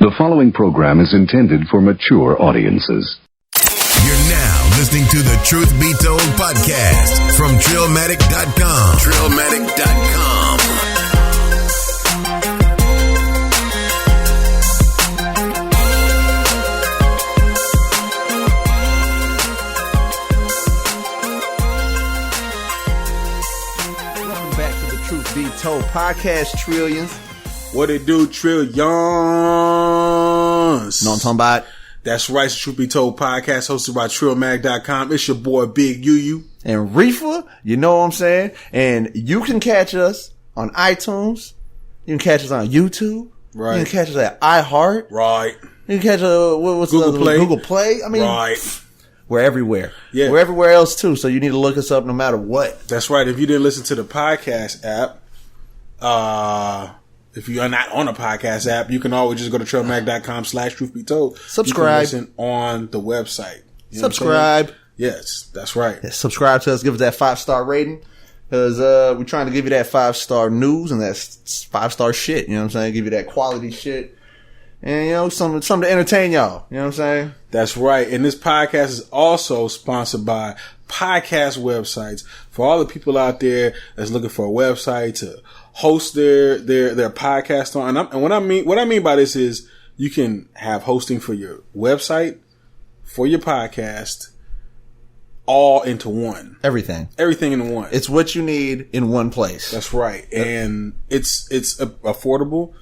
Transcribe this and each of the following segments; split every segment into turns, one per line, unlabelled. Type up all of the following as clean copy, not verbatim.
The following program is intended for mature audiences.
You're now listening to the Truth Be Told podcast from Trillmatic.com. Trillmatic.com.
Welcome back to the Truth Be Told podcast, Trillions.
What it do, Trillions?
Know what I'm talking about?
That's right, it's the Truth Be Told podcast hosted by Trillmatic.com. It's your boy, Bigg UU.
And Riffa, you know what I'm saying? And you can catch us on iTunes. You can catch us on YouTube.
Right.
You can catch us at iHeart.
Right.
You can catch what's
Google
the other
Play.
one? Google Play. I mean,
Right.
we're everywhere.
Yeah.
We're everywhere else too, so you need to look us up no matter what.
That's right. If you didn't listen to the podcast app, if you are not on a podcast app, you can always just go to Trillmatic.com/truthbetold.
Subscribe.
You can listen on the website. You know
Subscribe.
Yes, that's right.
Yeah, subscribe to us. Give us that 5-star rating. Because we're trying to give you that 5-star news and that 5-star shit. You know what I'm saying? Give you that quality shit. And, you know, something to entertain y'all. You know what I'm saying?
That's right. And this podcast is also sponsored by podcast websites. For all the people out there that's looking for a website to host their podcast on. And what I mean by this is you can have hosting for your website, for your podcast, all into one.
Everything
in one.
It's what you need in one place.
That's right. And it's affordable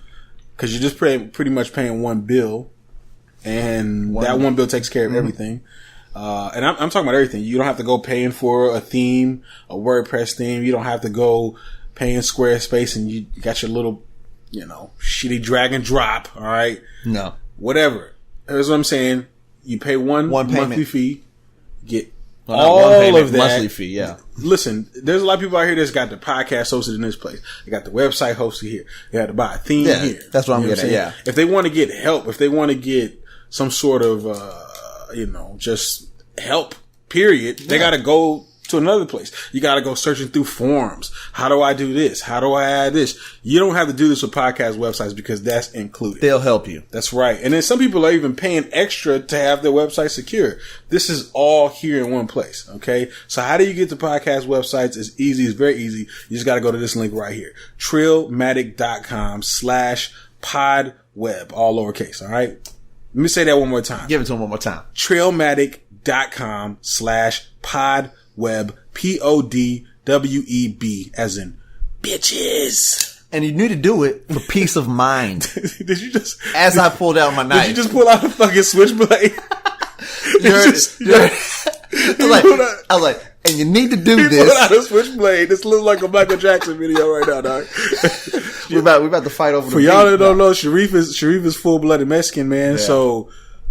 because you're just pretty much paying one bill, and that one bill takes care of everything. And I'm talking about everything. You don't have to go paying for a theme, a WordPress theme. You don't have to go paying Squarespace and you got your little, shitty drag and drop. All right.
No.
Whatever. Here's what I'm saying. You pay one monthly fee, get all of that.
Monthly fee, yeah.
Listen, there's a lot of people out here that's got the podcast hosted in this place. They got the website hosted here. They had to buy a theme here.
That's what I'm getting at, yeah.
If they want to get help, if they want to get some sort of, just help, period, they got to go to another place. You got to go searching through forums. How do I do this? How do I add this? You don't have to do this with podcast websites because that's included.
They'll help you.
That's right. And then some people are even paying extra to have their website secure. This is all here in one place. Okay. So how do you get to podcast websites? It's easy. It's very easy. You just got to go to this link right here. Trillmatic.com/podweb, all lowercase. All right. Let me say that one more time.
Give it to them one more time.
Trillmatic.com/podweb, PODWEB, as in bitches.
And you need to do it for peace of mind.
Did you just,
as I pulled out my knife.
Did you just pull out a fucking switchblade?
I was like, and you need to do this.
Pull out a switchblade. This looks like a Michael Jackson video right now, dog.
We're about to fight over.
For y'all that don't know, Sharif is full-blooded Mexican, man. Yeah. So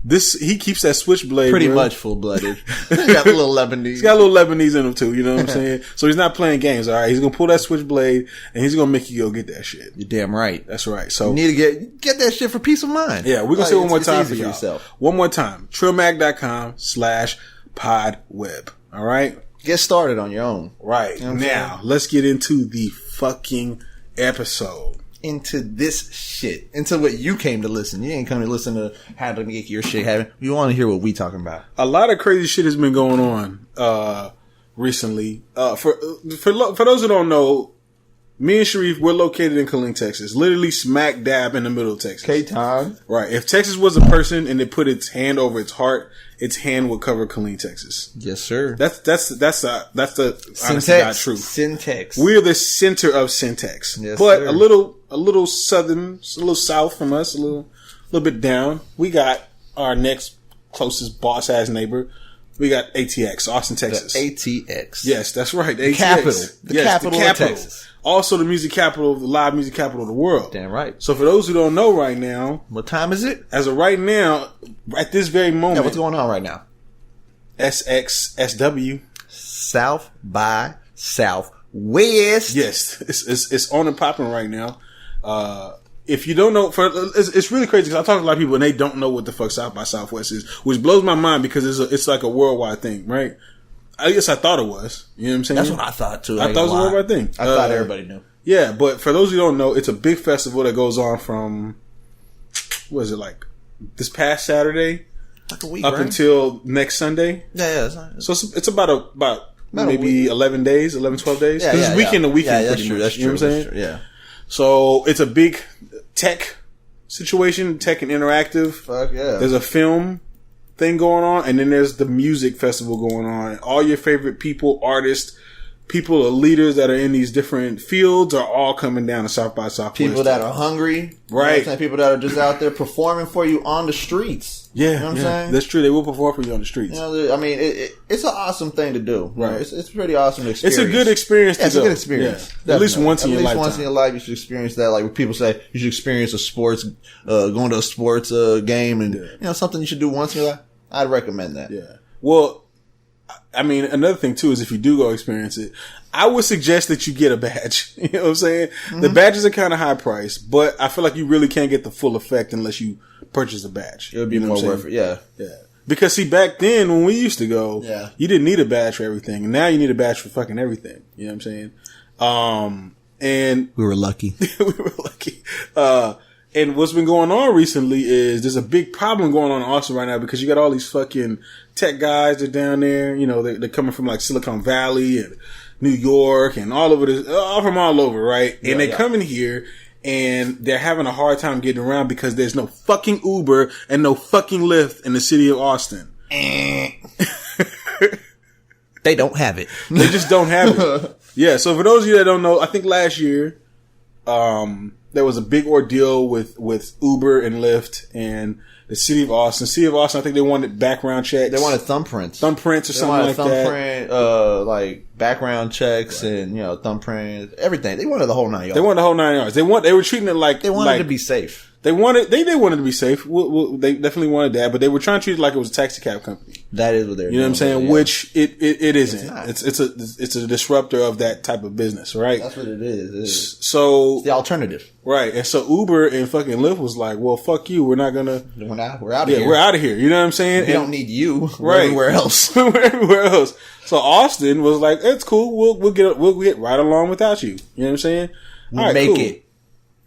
he keeps that switchblade.
Pretty much full-blooded. He's got a little Lebanese.
He's got a little Lebanese in him too. You know what I'm saying? So he's not playing games. All right, he's gonna pull that switchblade and he's gonna make you go get that shit.
You're damn right.
That's right. So
you need to get that shit for peace of mind.
Yeah, we're gonna say it one more time for y'all.
Yourself.
One more time. Trillmatic.com/podweb. All right.
Get started on your own.
Right. You know now, let's get into the fucking episode.
Into this shit. Into what you came to listen. You ain't come to listen to how to make your shit happen. You want to hear what we talking about.
A lot of crazy shit has been going on recently. For those who don't know, me and Sharif, we're located in Killeen, Texas. Literally smack dab in the middle of Texas.
K-Town.
Right. If Texas was a person and it put its hand over its heart, its hand would cover Killeen, Texas.
Yes, sir.
That's the honest to God truth.
Syntax.
We're the center of syntax.
Yes,
but
sir.
a little southern, a little south from us, a little bit down. We got our next closest boss ass neighbor. We got ATX, Austin, Texas.
The ATX.
Yes, that's right. The ATX.
Capital. The capital of Texas.
Also the music capital, the live music capital of the world.
Damn right.
So for those who don't know right now.
What time is it?
As of right now, at this very moment.
Yeah, what's going on right now?
SXSW.
South by Southwest.
Yes, it's on and popping right now. If you don't know, it's really crazy because I talk to a lot of people and they don't know what the fuck South by Southwest is, which blows my mind because it's like a worldwide thing, right? I guess I thought it was. You know what I'm saying?
That's what I thought too.
I thought it was a worldwide thing.
I thought everybody knew.
Yeah, but for those who don't know, it's a big festival that goes on from was it like this past Saturday?
Like a week,
up
right?
until next Sunday.
Yeah.
So it's about maybe 11 days, 11, 12 days.
Yeah,
it's weekend to weekend.
Yeah, that's
pretty
true.
much,
That's
you know
true.
what I'm saying?
Yeah.
So it's a big tech situation, tech and interactive.
Fuck yeah.
There's a film thing going on, and then there's the music festival going on. All your favorite people, artists, people or leaders that are in these different fields are all coming down to South by Southwest.
People that are hungry.
Right.
You know people that are just out there performing for you on the streets.
Yeah.
You know what I'm saying?
That's true. They will perform for you on the streets.
You know, I mean, it's an awesome thing to do.
Right.
It's a pretty awesome experience.
It's a good experience to
It's
go.
a good experience.
Yeah. At least once in your lifetime.
Once in your life, you should experience that. Like when people say you should experience a sports, going to a sports game, and you know something you should do once in your life. I'd recommend that.
Yeah. Well, I mean, another thing too is if you do go experience it, I would suggest that you get a badge. You know what I'm saying? Mm-hmm. The badges are kind of high priced, but I feel like you really can't get the full effect unless you purchase a badge.
It would be more worth it. Yeah.
Yeah. Because see, back then when we used to go, you didn't need a badge for everything. And now you need a badge for fucking everything. You know what I'm saying? And
we were lucky.
we were lucky. And what's been going on recently is there's a big problem going on in Austin right now because you got all these fucking tech guys that are down there. You know, they're coming from like Silicon Valley and New York and all over this, all from all over, right? And they come in here and they're having a hard time getting around because there's no fucking Uber and no fucking Lyft in the city of Austin.
They don't have it.
They just don't have it. Yeah. So for those of you that don't know, I think last year, there was a big ordeal with Uber and Lyft and the city of Austin. City of Austin, I think they wanted background checks.
They wanted thumbprints.
Thumbprints or something like that.
Thumbprint, like background checks and, you know, thumbprint, everything. They wanted the whole 9 yards.
They wanted the whole 9 yards. They were treating it like
they wanted to be safe.
They wanted to be safe. They definitely wanted that, but they were trying to treat it like it was a taxi cab company.
That is what they're doing.
You know what I'm saying?
Yeah.
Which it isn't. It's a disruptor of that type of business, right?
That's what it is.
So
it's the alternative,
right? And so Uber and fucking Lyft was like, "Well, fuck you. We're out of here.
We're
out of here." You know what I'm saying?
We don't need you.
Right.
We're everywhere else.
We're everywhere else. So Austin was like, "It's cool. We'll get right along without you." You know what I'm saying?
We'll make it.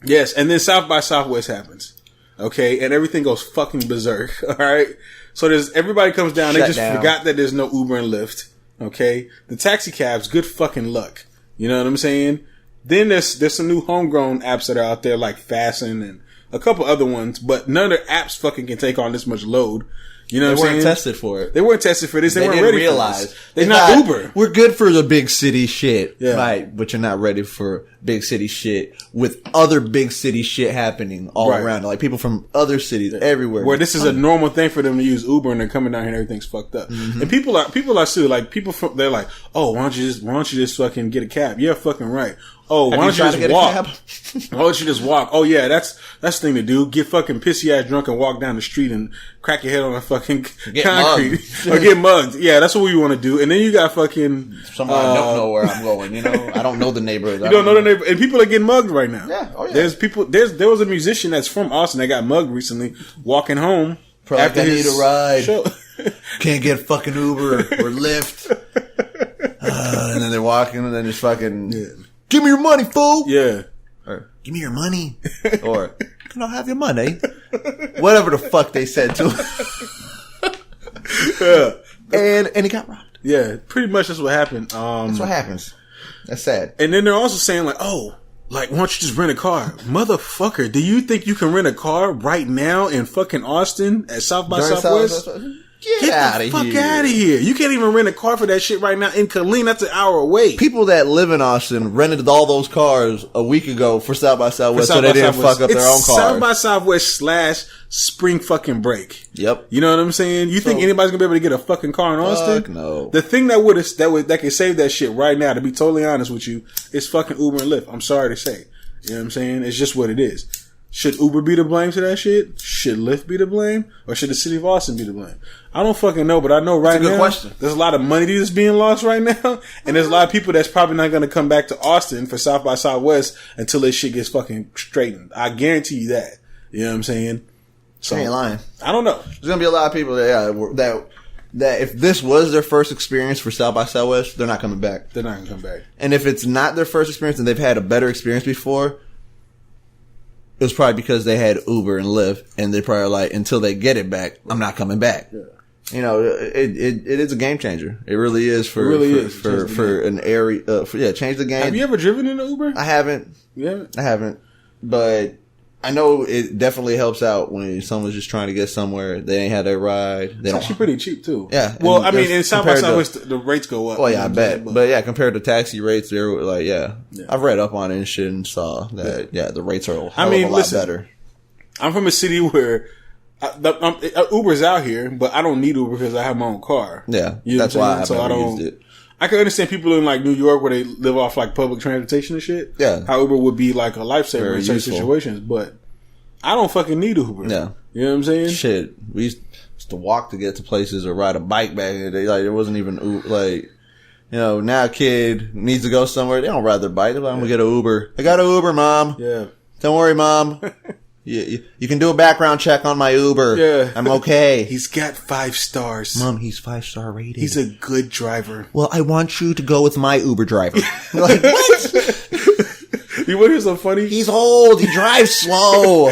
Yes, and then South by Southwest happens. Okay, and everything goes fucking berserk. All right, so everybody comes down. They just forgot that there's no Uber and Lyft. Okay, the taxi cabs, good fucking luck. You know what I'm saying? Then there's some new homegrown apps that are out there like Fasten and a couple other ones, but none of their apps fucking can take on this much load. You know what I'm saying?
They weren't tested for it.
They weren't tested for this. They weren't
didn't
ready
realize.
for this. They're not Uber.
We're good for the big city shit.
Yeah.
Right. But you're not ready for big city shit with other big city shit happening all around. Like people from other cities everywhere.
Where this is a normal thing for them to use Uber and they're coming down here and everything's fucked up. Mm-hmm. And people are still like they're like, oh, why don't you just fucking get a cab? Yeah, fucking right. Oh, why don't you just walk? Why don't you just walk? Oh yeah, that's the thing to do. Get fucking pissy ass drunk and walk down the street and crack your head on a fucking concrete or get mugged. Yeah, that's what we want to do. And then you got fucking
somebody don't know where I'm going. You know, I don't know the neighborhood.
You don't know the neighborhood, and people are getting mugged right now.
Yeah, oh yeah.
There's people. There was a musician that's from Austin that got mugged recently walking home
after his need a ride.
Show.
Can't get fucking Uber or Lyft, and then they're walking and then just fucking. Yeah. Give me your money, fool!
Yeah.
Or, give me your money. Or, can I have your money? Whatever the fuck they said to him. Yeah. And he got robbed.
Yeah, pretty much that's what happened.
That's what happens. That's sad.
And then they're also saying like, oh, like, why don't you just rent a car? Motherfucker, do you think you can rent a car right now in fucking Austin at South by Southwest? Get out of here. Fuck out of here. You can't even rent a car for that shit right now in Killeen. That's an hour away.
People that live in Austin rented all those cars a week ago for South by Southwest so they didn't fuck up their own car.
South by Southwest / spring fucking break.
Yep.
You know what I'm saying? You think anybody's gonna be able to get a fucking car in Austin?
Fuck no.
The thing that could save that shit right now, to be totally honest with you, is fucking Uber and Lyft. I'm sorry to say. You know what I'm saying? It's just what it is. Should Uber be to blame to that shit? Should Lyft be to blame? Or should the city of Austin be to blame? I don't fucking know, but I know right now there's a lot of money that's being lost right now, and there's a lot of people that's probably not going to come back to Austin for South by Southwest until this shit gets fucking straightened. I guarantee you that. You know what I'm saying? So,
I ain't lying.
I don't know.
There's going to be a lot of people that if this was their first experience for South by Southwest, they're not coming back.
They're not going to come back.
And if it's not their first experience and they've had a better experience before, it was probably because they had Uber and Lyft, and they probably like, until they get it back, I'm not coming back. Yeah. You know, it is a game changer. It really is for an area. Change the game.
Have you ever driven in an Uber?
I haven't.
Yeah,
I haven't. But I know it definitely helps out when someone's just trying to get somewhere. They ain't had their ride.
It's actually pretty cheap too.
Yeah.
Well, I mean, in South by Southwest, the rates go up.
Well, yeah, I bet. But yeah, compared to taxi rates, they're like, I've read up on it and shit and saw that, the rates are a lot better. I'm
from a city where Uber's out here, but I don't need Uber because I have my own car.
Yeah. That's why I've never used it.
I can understand people in like New York where they live off like public transportation and shit.
Yeah.
How Uber would be like a lifesaver in certain situations, but I don't fucking need Uber.
Yeah.
You know what I'm saying?
Shit. We used to walk to get to places or ride a bike back in the day. Like, it wasn't even like, you know, now a kid needs to go somewhere. They don't ride their bike. They're like, I'm gonna get an Uber. I got an Uber, Mom.
Yeah.
Don't worry, Mom. You can do a background check on my Uber. Yeah. I'm okay.
He's got 5 stars.
Mom, he's 5-star rated.
He's a good driver.
Well, I want you to go with my Uber driver. Like, what?
You want to hear something funny?
He's old. He drives slow.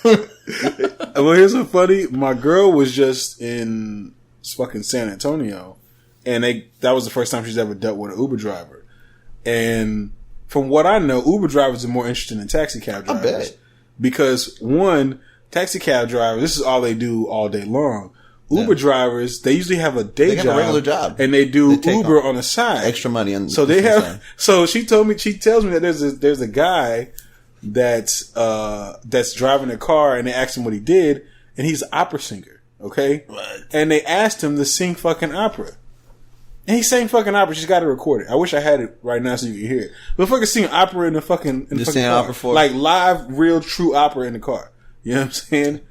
Well, here's something funny. My girl was just in fucking San Antonio, and that was the first time she's ever dealt with an Uber driver. And from what I know, Uber drivers are more interested in taxicab drivers.
I bet.
Because one, taxicab drivers, this is all they do all day long. Uber drivers, they usually have a day job.
They have a regular job.
And they do Uber on the side.
Extra money on
so they have, so she tells me that there's a guy that's driving a car, and they asked him what he did, and he's an opera singer. Okay?
What?
And they asked him to sing fucking opera. And he sang fucking opera. She's got to record it. I wish I had it right now so you could hear it. But fucking sing opera in the fucking car.
Opera for
like live, real, true opera in the car. You know what I'm saying?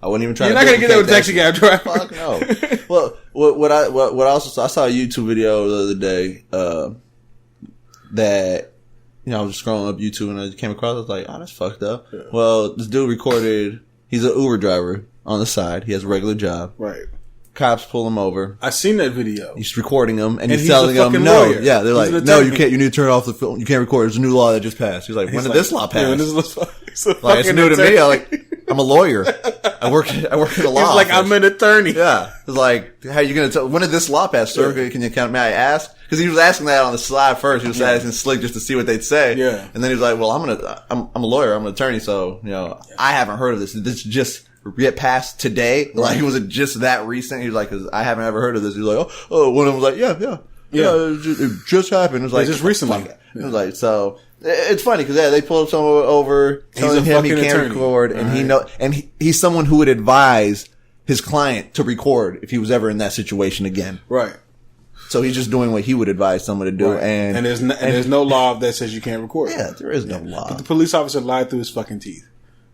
I wouldn't even try.
You're not gonna get that with a taxicab driver.
Fuck no. Well, what I also saw, I saw a YouTube video the other day that, you know, I was just scrolling up YouTube and I came across. I was like, oh, that's fucked up. Yeah. Well, this dude recorded. He's an Uber driver on the side. He has a regular job.
Right.
Cops pull him over.
I seen that video.
He's recording him, and he's telling them, "No, lawyer. Yeah." They're like, "No, you can't. You need to turn off the film. You can't record. There's a new law that just passed." He's like, "When did this law pass?"
Yeah,
it's new to me. I'm a lawyer. I work in the law.
He's like, office. I'm an attorney.
Yeah. It's like, how are you going to tell? When did this law pass, sir? Yeah. Can you count? May I ask? Because he was asking that on the slide first. He was asking slick just to see what they'd say. Yeah. And then he was like, "Well, I'm a lawyer. I'm an attorney. So, you know, I haven't heard of this. This just get passed today. Like, was it just that recent?" He was like, "Cause I haven't ever heard of this." He was like, "Oh." One of them was like, "Yeah. It just happened." It was like,
just recently.
It was like, so it's funny because they pulled someone over, telling him he can't record, and he's someone who would advise his client to record if he was ever in that situation again.
Right.
So he's just doing what he would advise someone to do, and
there's no law that says you can't record.
Yeah, there is no law.
But the police officer lied through his fucking teeth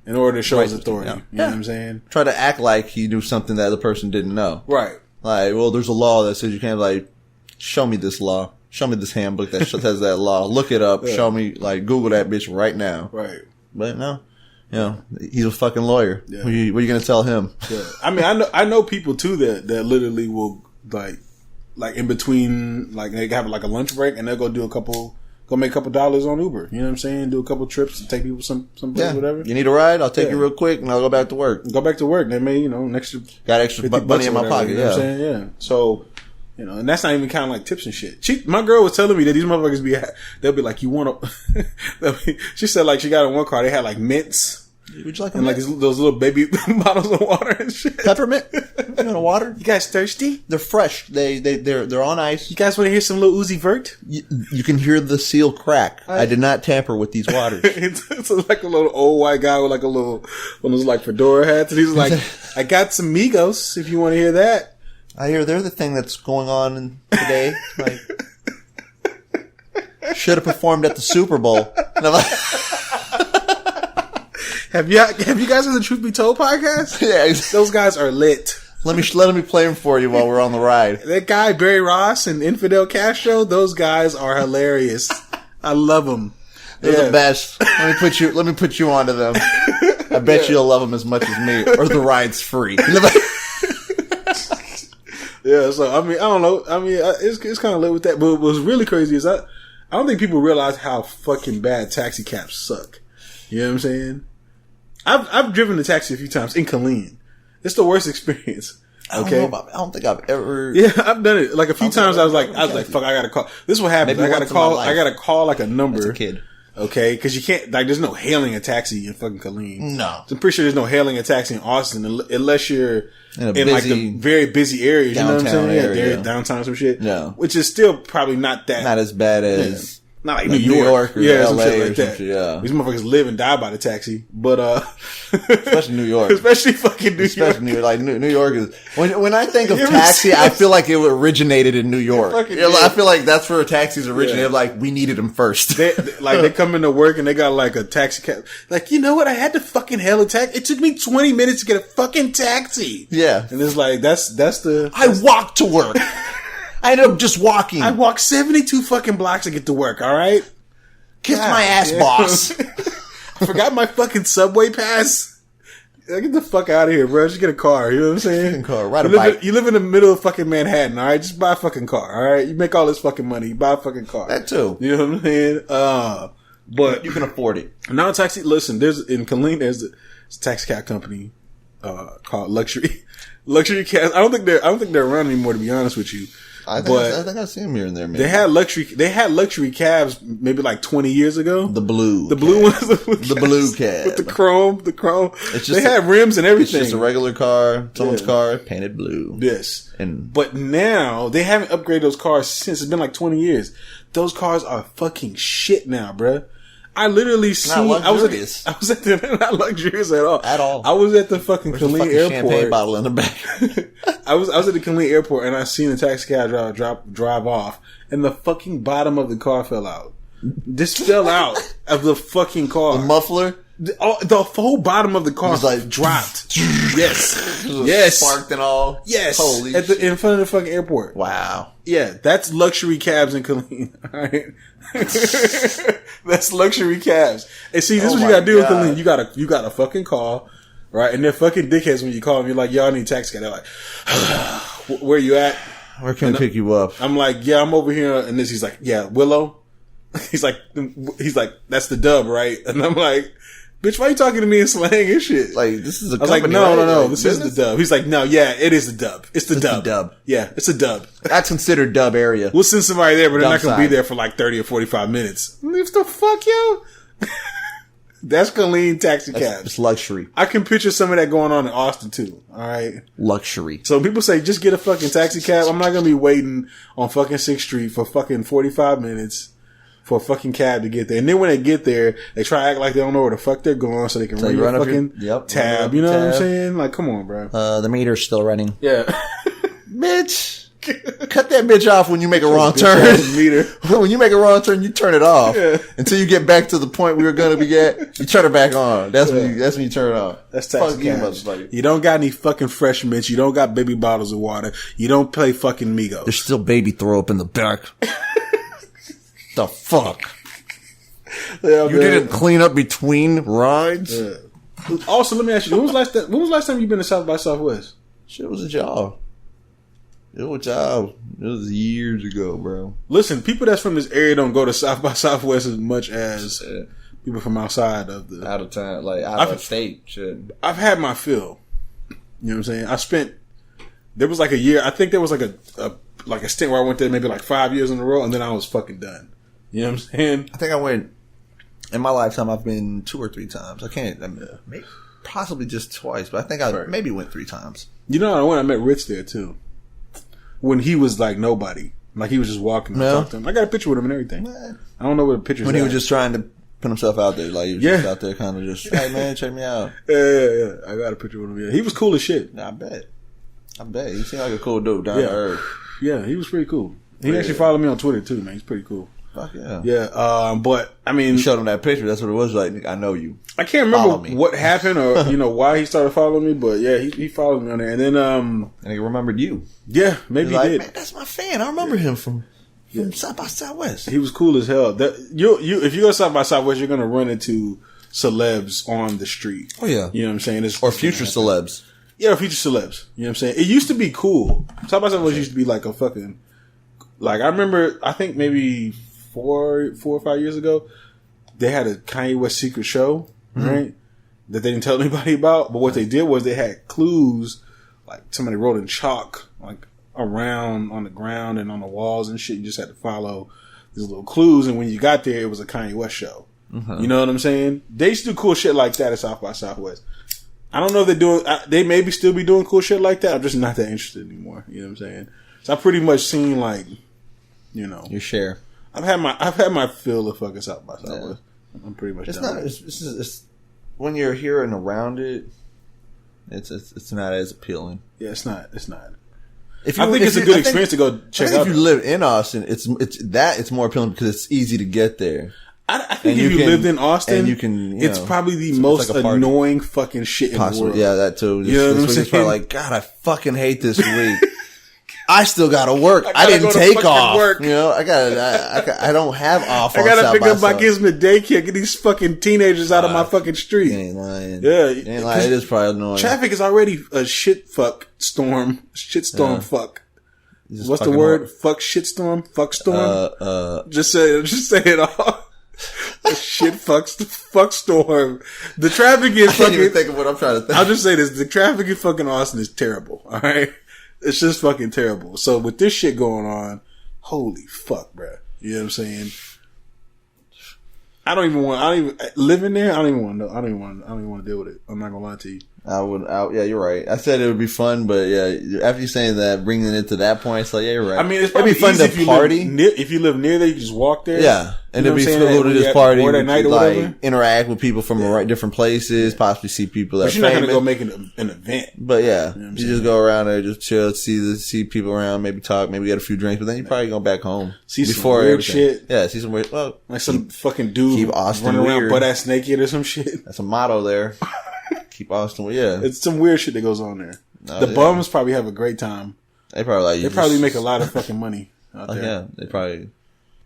in order to show his authority. Yeah. You know what I'm saying?
Try to act like he knew something that the person didn't know.
Right.
Like, well, there's a law that says you can't, like, show me this law. Show me this handbook that says that law. Look it up. Yeah. Show me, like, Google that bitch right now.
Right.
But no. You know, he's a fucking lawyer. Yeah. What are you going to tell him?
Yeah. I mean, I know people too that literally will, like in between, like, they have like a lunch break and they'll go make a couple dollars on Uber. You know what I'm saying? Do a couple trips to take people some place, whatever.
You need a ride? I'll take you real quick and I'll go back to work.
They may, you know, got extra
money in my pocket.
You know what I'm saying? Yeah. So, you know, and that's not even counting like tips and shit. My girl was telling me that these motherfuckers they'll be like, you want to, she said like she got in one car, they had like mints.
Would you like
and like those little baby bottles of water and shit.
Peppermint? You want water?
You guys thirsty?
They're fresh. They're on ice.
You guys want to hear some little Uzi Vert?
You can hear the seal crack. I did not tamper with these waters.
it's like a little old white guy with like a little one of those like fedora hats, and he's like, I got some Migos if you want to hear that.
I hear they're the thing that's going on today. Like, should have performed at the Super Bowl. And I'm like,
Have you guys heard the Truth Be Told podcast?
Yeah,
those guys are lit.
Let me play them for you while we're on the ride.
That guy Barry Ross and Infidel Castro, those guys are hilarious. I love them.
They're the best. Let me put you onto them. I bet you'll love them as much as me, or the ride's free.
Yeah, so I mean, I don't know. I mean, it's kind of lit with that. But what's really crazy is I don't think people realize how fucking bad taxi cabs suck. You know what I'm saying? I've driven a taxi a few times in Killeen. It's the worst experience. Okay.
I don't think I've ever.
Yeah, I've done it. Like a few times I was like, fuck, I gotta call. This is what happens.
Maybe
I gotta call like a number.
As a kid.
Okay, because you can't, like, there's no hailing a taxi in fucking Killeen.
No.
So I'm pretty sure there's no hailing a taxi in Austin unless you're in
busy,
like the very busy areas. You know what I'm saying?
Area.
Yeah, downtown some shit.
Yeah.
Which is still probably not
as bad as
not like New York
or
LA
some shit
like
or
that.
some shit, yeah.
These motherfuckers live and die by the taxi, but
especially New York,
especially fucking New York.
Like New York is when I think of taxi, I feel like it originated in New York. I feel like that's where taxis originated. Yeah. Like we needed them first.
They come into work and they got like a taxi cab. Like, you know what? I had to fucking hail a taxi. It took me 20 minutes to get a fucking taxi.
Yeah,
and it's like
I walked to work. I ended up just walking.
I walked 72 fucking blocks to get to work. All right.
Kiss my ass, boss.
I forgot my fucking subway pass. Get the fuck out of here, bro. Just get a car. You know what I'm saying?
Ride a bike.
You live in the middle of fucking Manhattan, all right? Just buy a fucking car, all right? You make all this fucking money. You buy a fucking car.
That too.
You know what I'm saying? But
you can afford it.
Now, taxi. Listen, in Killeen, there's a taxi cab company called Luxury Cabs. I don't think they're around anymore, to be honest with you.
I think I see them here and there. Maybe.
They had luxury cabs maybe like 20 years ago.
The blue
ones,
the blue cab
with the chrome. They had rims and everything.
It's just a regular car, someone's car painted blue.
Yes, but now they haven't upgraded those cars since it's been like 20 years. Those cars are fucking shit now, bruh. I literally seen. I was at the not luxurious at all. I was at the fucking Killeen airport.
Champagne bottle in the back.
I was at the Killeen airport and I seen a taxi cab drive off, and the fucking bottom of the car fell out. This fell out of the fucking car.
The muffler.
The whole bottom of the car was like dropped. Yes,
sparked and all.
Yes,
holy
in front of the fucking airport.
Wow.
Yeah, that's luxury cabs in Killeen. All right. That's luxury cabs. And see, this is what you gotta do with Killeen. You got a fucking call, right? And they're fucking dickheads when you call them. You're like, y'all need a taxi cab. They're like, where you at?
Where can we pick you up?
I'm like, yeah, I'm over here. And he's like, yeah, Willow. He's like, that's the dub, right? And I'm like, bitch, why are you talking to me in slang and shit?
Like, this is a
company, I was like, no, like, this is the dub. He's like, no, yeah, it is the dub. It's the dub. Yeah, it's a dub.
That's considered dub area.
We'll send somebody there, but they're not going to be there for like 30 or 45 minutes. What the fuck, yo? That's Killeen taxi cabs.
It's luxury.
I can picture some of that going on in Austin too. All right.
Luxury.
So people say, just get a fucking taxi cab. I'm not going to be waiting on fucking 6th Street for fucking 45 minutes. For a fucking cab to get there. And then when they get there, they try to act like they don't know where the fuck they're going so they can run your fucking tab. You know what I'm saying? Like, come on, bro.
The meter's still running.
Yeah.
Bitch. Cut that bitch off when you make a wrong turn. Meter. When you make a wrong turn, you turn it off. Yeah. Until you get back to the point we were going to be at, you turn it back on. That's when you turn it off.
That's taxi cabs. You don't got any fucking fresh mints. You don't got baby bottles of water. You don't play fucking Migos.
There's still baby throw up in the back. The fuck? Yeah, you didn't clean up between rides?
Yeah. Also, let me ask you, when was the last time you been to South by Southwest?
Shit was a job. It was years ago, bro.
Listen, people that's from this area don't go to South by Southwest as much as people from outside of the...
Out of town, like out of state. Shit.
I've had my fill. You know what I'm saying? There was like a year, I think there was like a stint where I went there maybe like 5 years in a row, and then I was fucking done. You know what I'm saying?
I think I went, in my lifetime, I've been 2 or 3 times. Maybe, possibly just twice, but I think I maybe went 3 times.
You know, when I met Rich there too. When he was like nobody. Like he was just walking and talking to him. I got a picture with him and everything. I don't know what the picture's
when he was just trying to put himself out there. Like he was just out there kind of just, hey man, check me out.
Yeah. I got a picture with him. Yeah. He was cool as shit.
I bet. He seemed like a cool dude down to earth.
Yeah, he was pretty cool. He actually followed me on Twitter too, man. He's pretty cool.
Fuck yeah.
Yeah, but I mean,
you showed him that picture. That's what it was like. I know you.
I can't remember what happened or why he started following me, but yeah, he followed me on there, and then
and he remembered you.
Yeah, maybe he did.
Man, that's my fan. I remember him from South by Southwest.
He was cool as hell. If you go South by Southwest, you're gonna run into celebs on the street.
Oh yeah,
you know what I'm saying?
Or future celebs.
Yeah, or future celebs. You know what I'm saying? It used to be cool. South by Southwest used to be like a fucking I remember. I think maybe 4 or 5 years ago, they had a Kanye West secret show right? That they didn't tell anybody about. But what they did was they had clues, like somebody wrote in chalk, like around on the ground and on the walls and shit. You just had to follow these little clues. And when you got there, it was a Kanye West show. You know what I'm saying? They used to do cool shit like that at South by Southwest. I don't know if they're doing, they maybe still be doing cool shit like that. I'm just not that interested anymore. You know what I'm saying? So I've pretty much seen like, you know.
Your share.
I've had my fill of fucking South by Southwest. Yeah. I'm pretty much done.
It's when you're here and around it, it's not as appealing.
Yeah, it's not.
I
think it's a good experience to go check out.
If you live in Austin, it's more appealing because it's easy to get there.
I think if you lived in Austin,
and you can,
it's probably the most like annoying fucking shit in the world.
Yeah, that too.
You know what I'm saying?
It's probably like, God, I fucking hate this week. I still gotta work. I didn't take off. Work. You know, I don't have off. I gotta pick up my kids from the daycare. Get these fucking teenagers out of my fucking street. You ain't lying. Yeah, you ain't lying. It is probably annoying. Traffic is already a shitstorm. Fuck. What's the word? Fuck shitstorm. Fuck storm. Just say it all. Fuck storm. The traffic is fucking. I can't even think of what I'm trying to think. I'll just say this: the traffic in fucking Austin is terrible. All right, it's just fucking terrible. So with this shit going on, holy fuck, bro. You know what I'm saying? I don't even living there. I don't even want to deal with it. I'm not gonna lie to you. Yeah, you're right. I said it would be fun, but yeah, after you saying that, bringing it to that point, it's like, yeah, you're right.
I mean, it'd be fun to party. If you live near there, you can just walk there.
Yeah. And it'd be cool to just party, like, interact with people from different places, possibly see people that are famous. But you're not going to go make an event. But yeah, you just go around there, just chill, see people around, maybe talk, maybe get a few drinks, but then you probably go back home. See some weird shit. Yeah, see some weird,
like some fucking dude running around butt-ass naked or some shit.
That's a motto there. Keep Austin, yeah.
It's some weird shit that goes on there. The bums probably have a great time. They probably make a lot of fucking money out there.
Yeah, they probably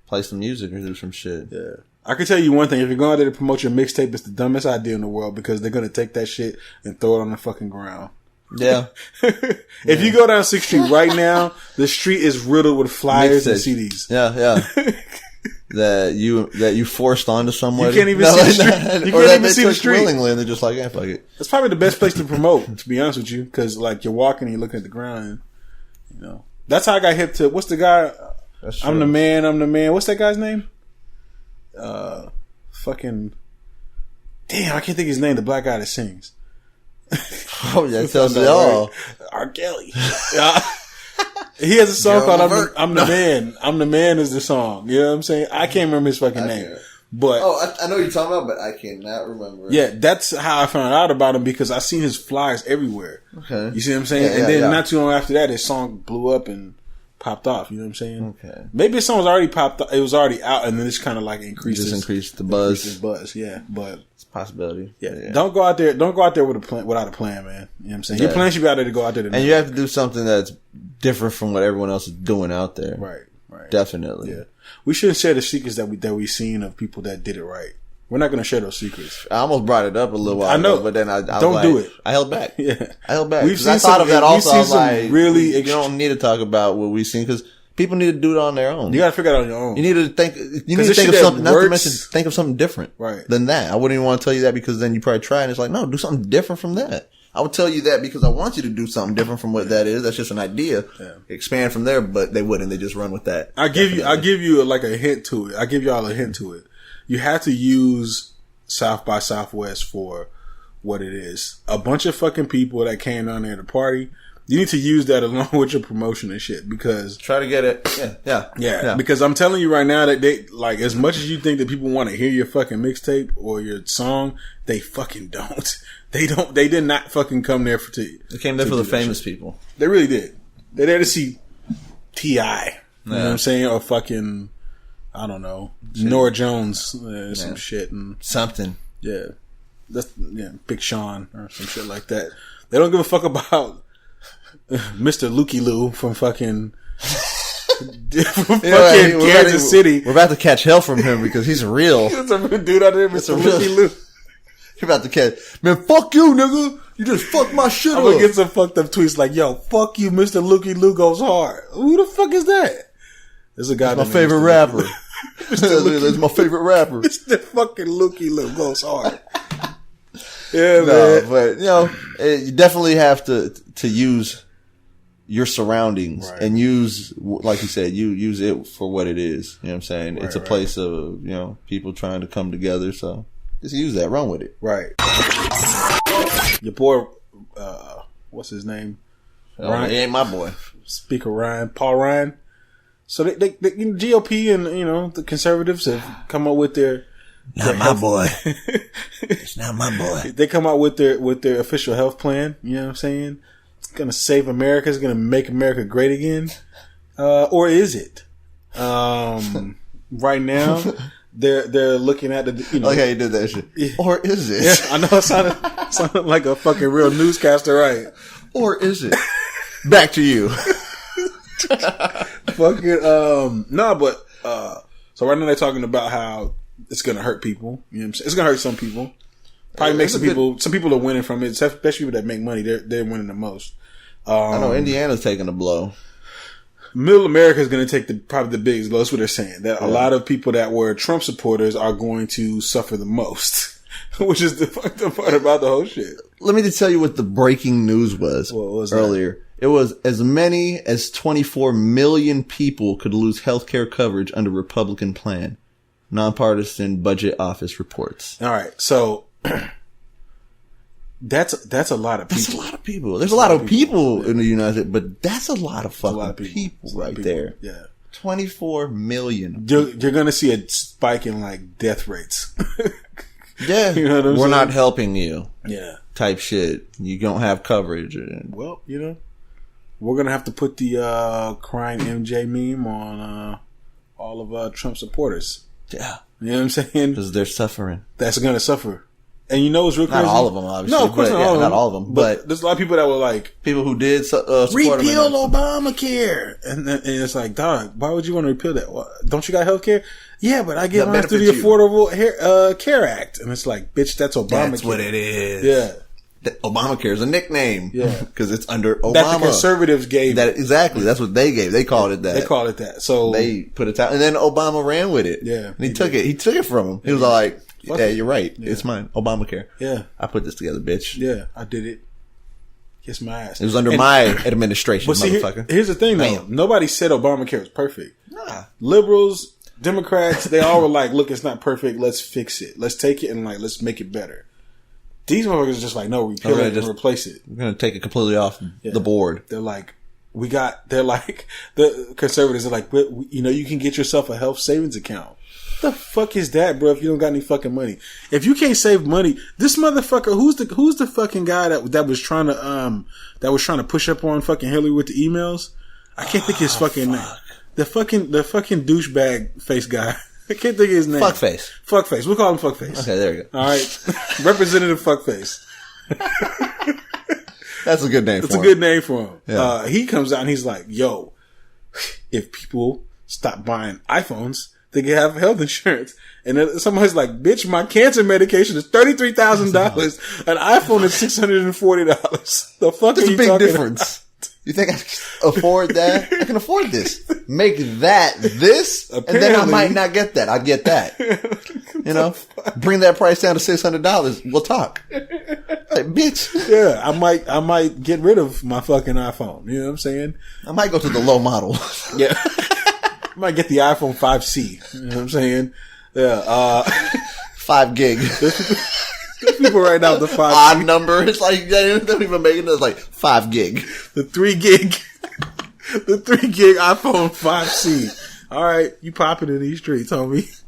play some music or do some shit.
Yeah. I can tell you one thing. If you're going out there to promote your mixtape, it's the dumbest idea in the world because they're going to take that shit and throw it on the fucking ground.
Yeah.
If you go down 6th Street right now, the street is riddled with flyers and CDs.
Yeah. that you forced onto someone.
You can't even see the street. You can't even see the street.
Willingly, and they're just like, yeah, fuck it.
It's probably the best place to promote, to be honest with you, because like you're walking and you're looking at the ground. And, you know, that's how I got hip to. What's the guy? I'm the man. What's that guy's name? Fucking. Damn, I can't think of his name. The black guy that sings.
Oh, that tells it all.
R. Kelly. He has a song called I'm the Man. I'm the Man is the song. You know what I'm saying? I can't remember his fucking name. But
I know what you're talking about, but I cannot remember.
Yeah, that's how I found out about him because I seen his flyers everywhere. Okay. You see what I'm saying? And then not too long after that, his song blew up and popped off. You know what I'm saying? Okay. Maybe his song was already popped up. It was already out and then it's kind of like increased
the buzz.
His buzz, yeah. But
it's a possibility.
Yeah. Don't go out there with a plan, without a plan, man. You know what I'm saying? Your plan should be out there to go out there
and you have to do something that's different from what everyone else is doing out there.
Right.
Definitely.
Yeah. We shouldn't share the secrets that we've seen of people that did it right. We're not going to share those secrets.
I almost brought it up a little while ago, but then I
don't do it.
I held back.
Yeah.
I held back. I thought of that also. I was like, you don't need to talk about what we've seen because people need to do it on their own.
You got to figure it out on your own.
You need to think of something, not to mention think of something different than that. I wouldn't even want to tell you that because then you probably try and it's like, no, do something different from that. I would tell you that because I want you to do something different from what that is. That's just an idea. Yeah. Expand from there, but they wouldn't. They just run with that.
I'll give you like a hint to it. I'll give y'all a hint to it. You have to use South by Southwest for what it is. A bunch of fucking people that came down there to party. You need to use that along with your promotion and shit because
try to get it. Yeah.
Because I'm telling you right now that they like as much as you think that people want to hear your fucking mixtape or your song, they fucking don't. They don't. They did not fucking come there for tea.
They came there for the famous people.
They really did. They're there to see T.I. You know what I'm saying? Or fucking I don't know Nora Jones, some shit and
something.
Yeah, Big Sean or some shit like that. They don't give a fuck about Mr. Lukey Lou from fucking Kansas City.
We're about to catch hell from him because he's real.
There's a dude out there, Mr. Lukey Lou.
You're about to catch, man, fuck you, nigga. You just fucked my shit up.
I'm gonna get some fucked up tweets like, yo, fuck you, Mr. Lukey Lou goes hard. Who the fuck is that? There's a guy
that's my favorite rapper. That's my favorite rapper.
Mr. fucking Lukey Lou goes hard. Yeah, man.
But you definitely have to use your surroundings and use, like you said, use it for what it is. You know what I'm saying? It's a place of, people trying to come together. So just use that, run with it.
Right. Your boy, what's his name?
Ryan. He ain't my boy.
Speaker Ryan, Paul Ryan. So the GOP and the conservatives have come up with their
my boy. It's not my boy.
They come out with their official health plan. You know what I'm saying? It's gonna save America. It's gonna make America great again, or is it? Right now, they're looking at the
like how you did that shit. Yeah. Or is it?
Yeah, I know it sounded like a fucking real newscaster, right?
Or is it? Back to you.
Fucking no, but so right now they're talking about how it's gonna hurt people. You know what I'm saying? It's gonna hurt some people. Probably make some people are winning from it, especially people that make money. They're winning the most.
I know Indiana's taking a blow.
Middle America is going to take probably the biggest blow. That's what they're saying. That a lot of people that were Trump supporters are going to suffer the most, which is the fucked up part about the whole shit.
Let me just tell you what the breaking news was, earlier. That? It was as many as 24 million people could lose healthcare coverage under Republican plan. Nonpartisan Budget Office reports.
All right, so that's a lot of people.
That's a lot of people. There's a lot of people in the United States, but that's a lot of fucking people right there.
Yeah.
24 million.
You're going to see a spike in like death rates.
Yeah.
You know what I'm saying?
We're not helping you.
Yeah.
Type shit. You don't have coverage.
Well, we're going to have to put the crying MJ meme on all of Trump supporters.
Yeah.
You know what I'm saying?
Because they're suffering.
That's going to suffer. And you know what's real crazy?
Not all of them, obviously.
No, of course not all of them.
But
there's a lot of people that were like...
People who did support
repeal Obamacare. And it's like, dog, why would you want to repeal that? Well, don't you got health care? Yeah, but I get mine through the Affordable Care Act. And it's like, bitch, that's Obamacare.
That's what it is.
Yeah.
Obamacare is a nickname.
Yeah.
Because it's under Obama.
That the conservatives gave.
Exactly. That's what they gave. They called it that.
So
they put it out. And then Obama ran with it.
Yeah.
And he took it from him. He was like, yeah, you're right. Yeah. It's mine. Obamacare.
Yeah.
I put this together, bitch.
Yeah. I did it. Kiss my ass.
It was under my administration, motherfucker.
Here's the thing, though. Nobody said Obamacare was perfect.
Nah.
Liberals, Democrats, they all were like, look, it's not perfect. Let's fix it. Let's take it and let's make it better. These motherfuckers are just like, no, repeal it and replace it.
We're going to take it completely off the board.
They're like, the conservatives are like, you can get yourself a health savings account. What the fuck is that, bro? If you don't got any fucking money, if you can't save money, this motherfucker, who's the fucking guy that was trying to push up on fucking Hillary with the emails? I can't think of his fucking name. The fucking douchebag face guy. I can't think of his name.
Fuckface.
Fuckface. We'll call him Fuckface.
Okay, there you go.
All right. Representative Fuckface.
That's a good name for him.
It's a good name for him.
Yeah.
He comes out and he's like, yo, if people stop buying iPhones, they can have health insurance. And then somebody's like, bitch, my cancer medication is $33,000. An iPhone is $640. The fuck are you talking about? That's a big difference.
You think I can afford that? I can afford this. Make that this, and then I might not get that. I get that. Bring that price down to $600. We'll talk. Like, bitch.
Yeah, I might get rid of my fucking iPhone. You know what I'm saying?
I might go to the low model.
Yeah. I might get the iPhone 5C. You know what I'm saying? Yeah.
5 gig.
There's people right now with the 5
odd number. It's like, they don't even make it. It's like 5 gig.
The 3 gig. The 3 gig iPhone 5C. All right. You popping in these streets, homie.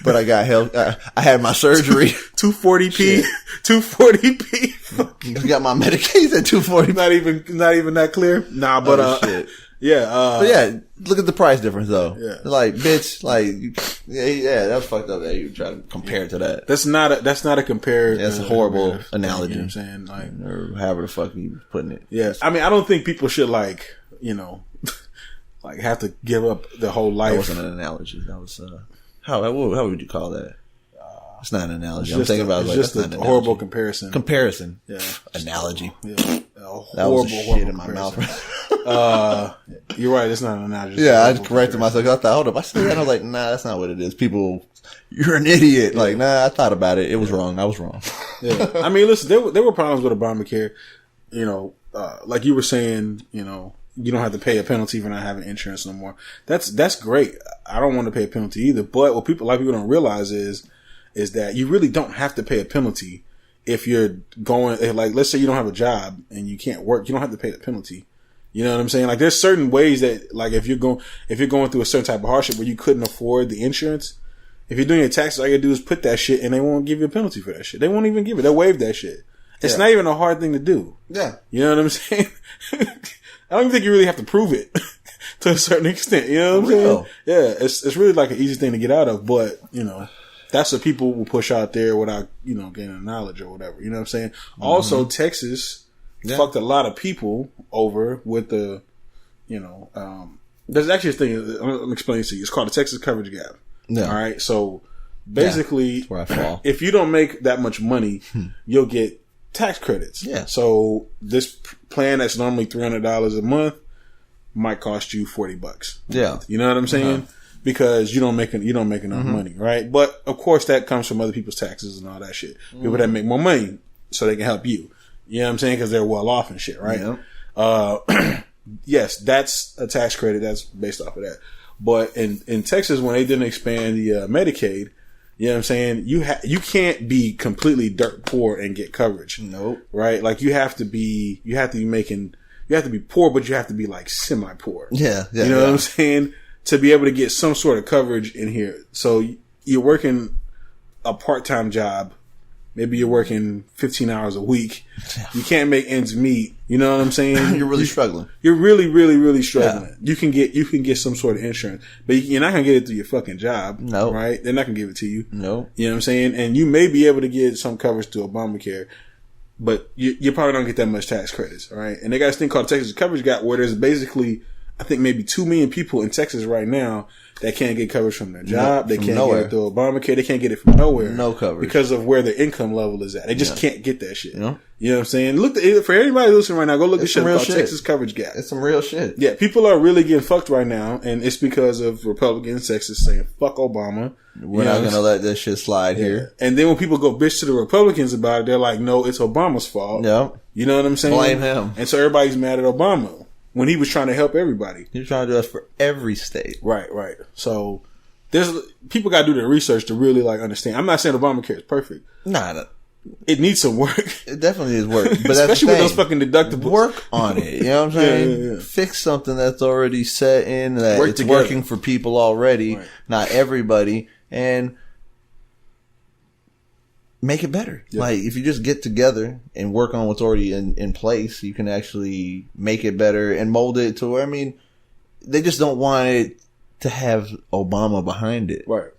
But I got help. I had my surgery.
240p. 240p.
I got my medication at 240.
Not even that clear. Nah, but
shit.
Yeah.
But yeah, look at the price difference though.
Yeah.
Like, bitch, yeah, that's fucked up that you try to compare it to that.
That's not a compare.
That's a horrible analogy.
You know what I'm saying?
Or however the fuck you putting it.
Yeah. I mean, I don't think people should have to give up their whole life.
That wasn't an analogy. That was, how would you call that? It's not an analogy. I'm thinking about
just a horrible comparison.
Comparison.
Yeah.
Analogy.
Yeah.
That was shit in my mouth.
You're right. It's not an analogy.
Yeah, I just corrected myself. I thought, hold up. I said that. I was like, nah, that's not what it is. People, you're an idiot. Like, nah, I thought about it. It was wrong. I was wrong.
Yeah. I mean, listen, there were problems with Obamacare. You know, like you were saying, you know, you don't have to pay a penalty for not having insurance no more. That's great. I don't want to pay a penalty either. But what people don't realize is that you really don't have to pay a penalty if you're going, like, let's say you don't have a job and you can't work. You don't have to pay the penalty. You know what I'm saying? Like, there's certain ways that, like, if you're going through a certain type of hardship where you couldn't afford the insurance, if you're doing your taxes, all you gotta do is put that shit and they won't give you a penalty for that shit. They won't even give it. They'll waive that shit. It's not even a hard thing to do. Yeah. You know what I'm saying? I don't even think you really have to prove it to a certain extent. You know what I'm saying? Yeah. It's really like an easy thing to get out of, but, you know, that's what people will push out there without, you know, gaining knowledge or whatever. You know what I'm saying? Mm-hmm. Also, Texas fucked a lot of people over with the, you know, there's actually a thing, I'm explaining to you. It's called the Texas coverage gap. Yeah. All right. So basically, that's where I fall. If you don't make that much money, you'll get tax credits. Yeah. So this plan that's normally $300 a month might cost you $40. Yeah. You know what I'm saying? Because you don't make enough money, right? But of course that comes from other people's taxes and all that shit. People that make more money so they can help you. You know what I'm saying? Because they're well off and shit, right? Yeah. Yes, that's a tax credit. That's based off of that. But in Texas, when they didn't expand the Medicaid, you know what I'm saying? You can't be completely dirt poor and get coverage. Nope. Right? Like you have to be poor, but you have to be like semi-poor. Yeah. You know what I'm saying? To be able to get some sort of coverage in here. So you're working a part-time job. Maybe you're working 15 hours a week. You can't make ends meet. You know what I'm saying?
You're really struggling.
You're really, really, really struggling. Yeah. You can get some sort of insurance, but you're not going to get it through your fucking job. No. Right? They're not going to give it to you. No. You know what I'm saying? And you may be able to get some coverage through Obamacare, but you probably don't get that much tax credits. All right? And they got this thing called Texas Coverage Gap where there's basically, I think maybe 2 million people in Texas right now that can't get coverage from their job. They can't get it through Obamacare. They can't get it from nowhere. No coverage. Because of where their income level is at. They just can't get that shit. Yeah. You know what I'm saying? Look, for anybody listening right now, go look at shit called Texas Coverage Gap.
It's some real shit.
Yeah, people are really getting fucked right now, and it's because of Republicans, Texas saying, fuck Obama.
We're not going to let this shit slide here.
And then when people go bitch to the Republicans about it, they're like, no, it's Obama's fault. Yeah. You know what I'm saying?
Blame him.
And so everybody's mad at Obama when he was trying to help everybody.
He was trying to do that for every state.
Right. So people got to do their research to really like understand. I'm not saying Obamacare is perfect.
Nah.
It needs some work.
It definitely needs work. But
especially with those fucking deductibles.
Work on it. You know what I'm saying? Yeah. Fix something that's already set in, that it's working for people already, not everybody, and make it better. Yeah. Like, if you just get together and work on what's already in place, you can actually make it better and mold it to where, I mean, they just don't want it to have Obama behind it. Right.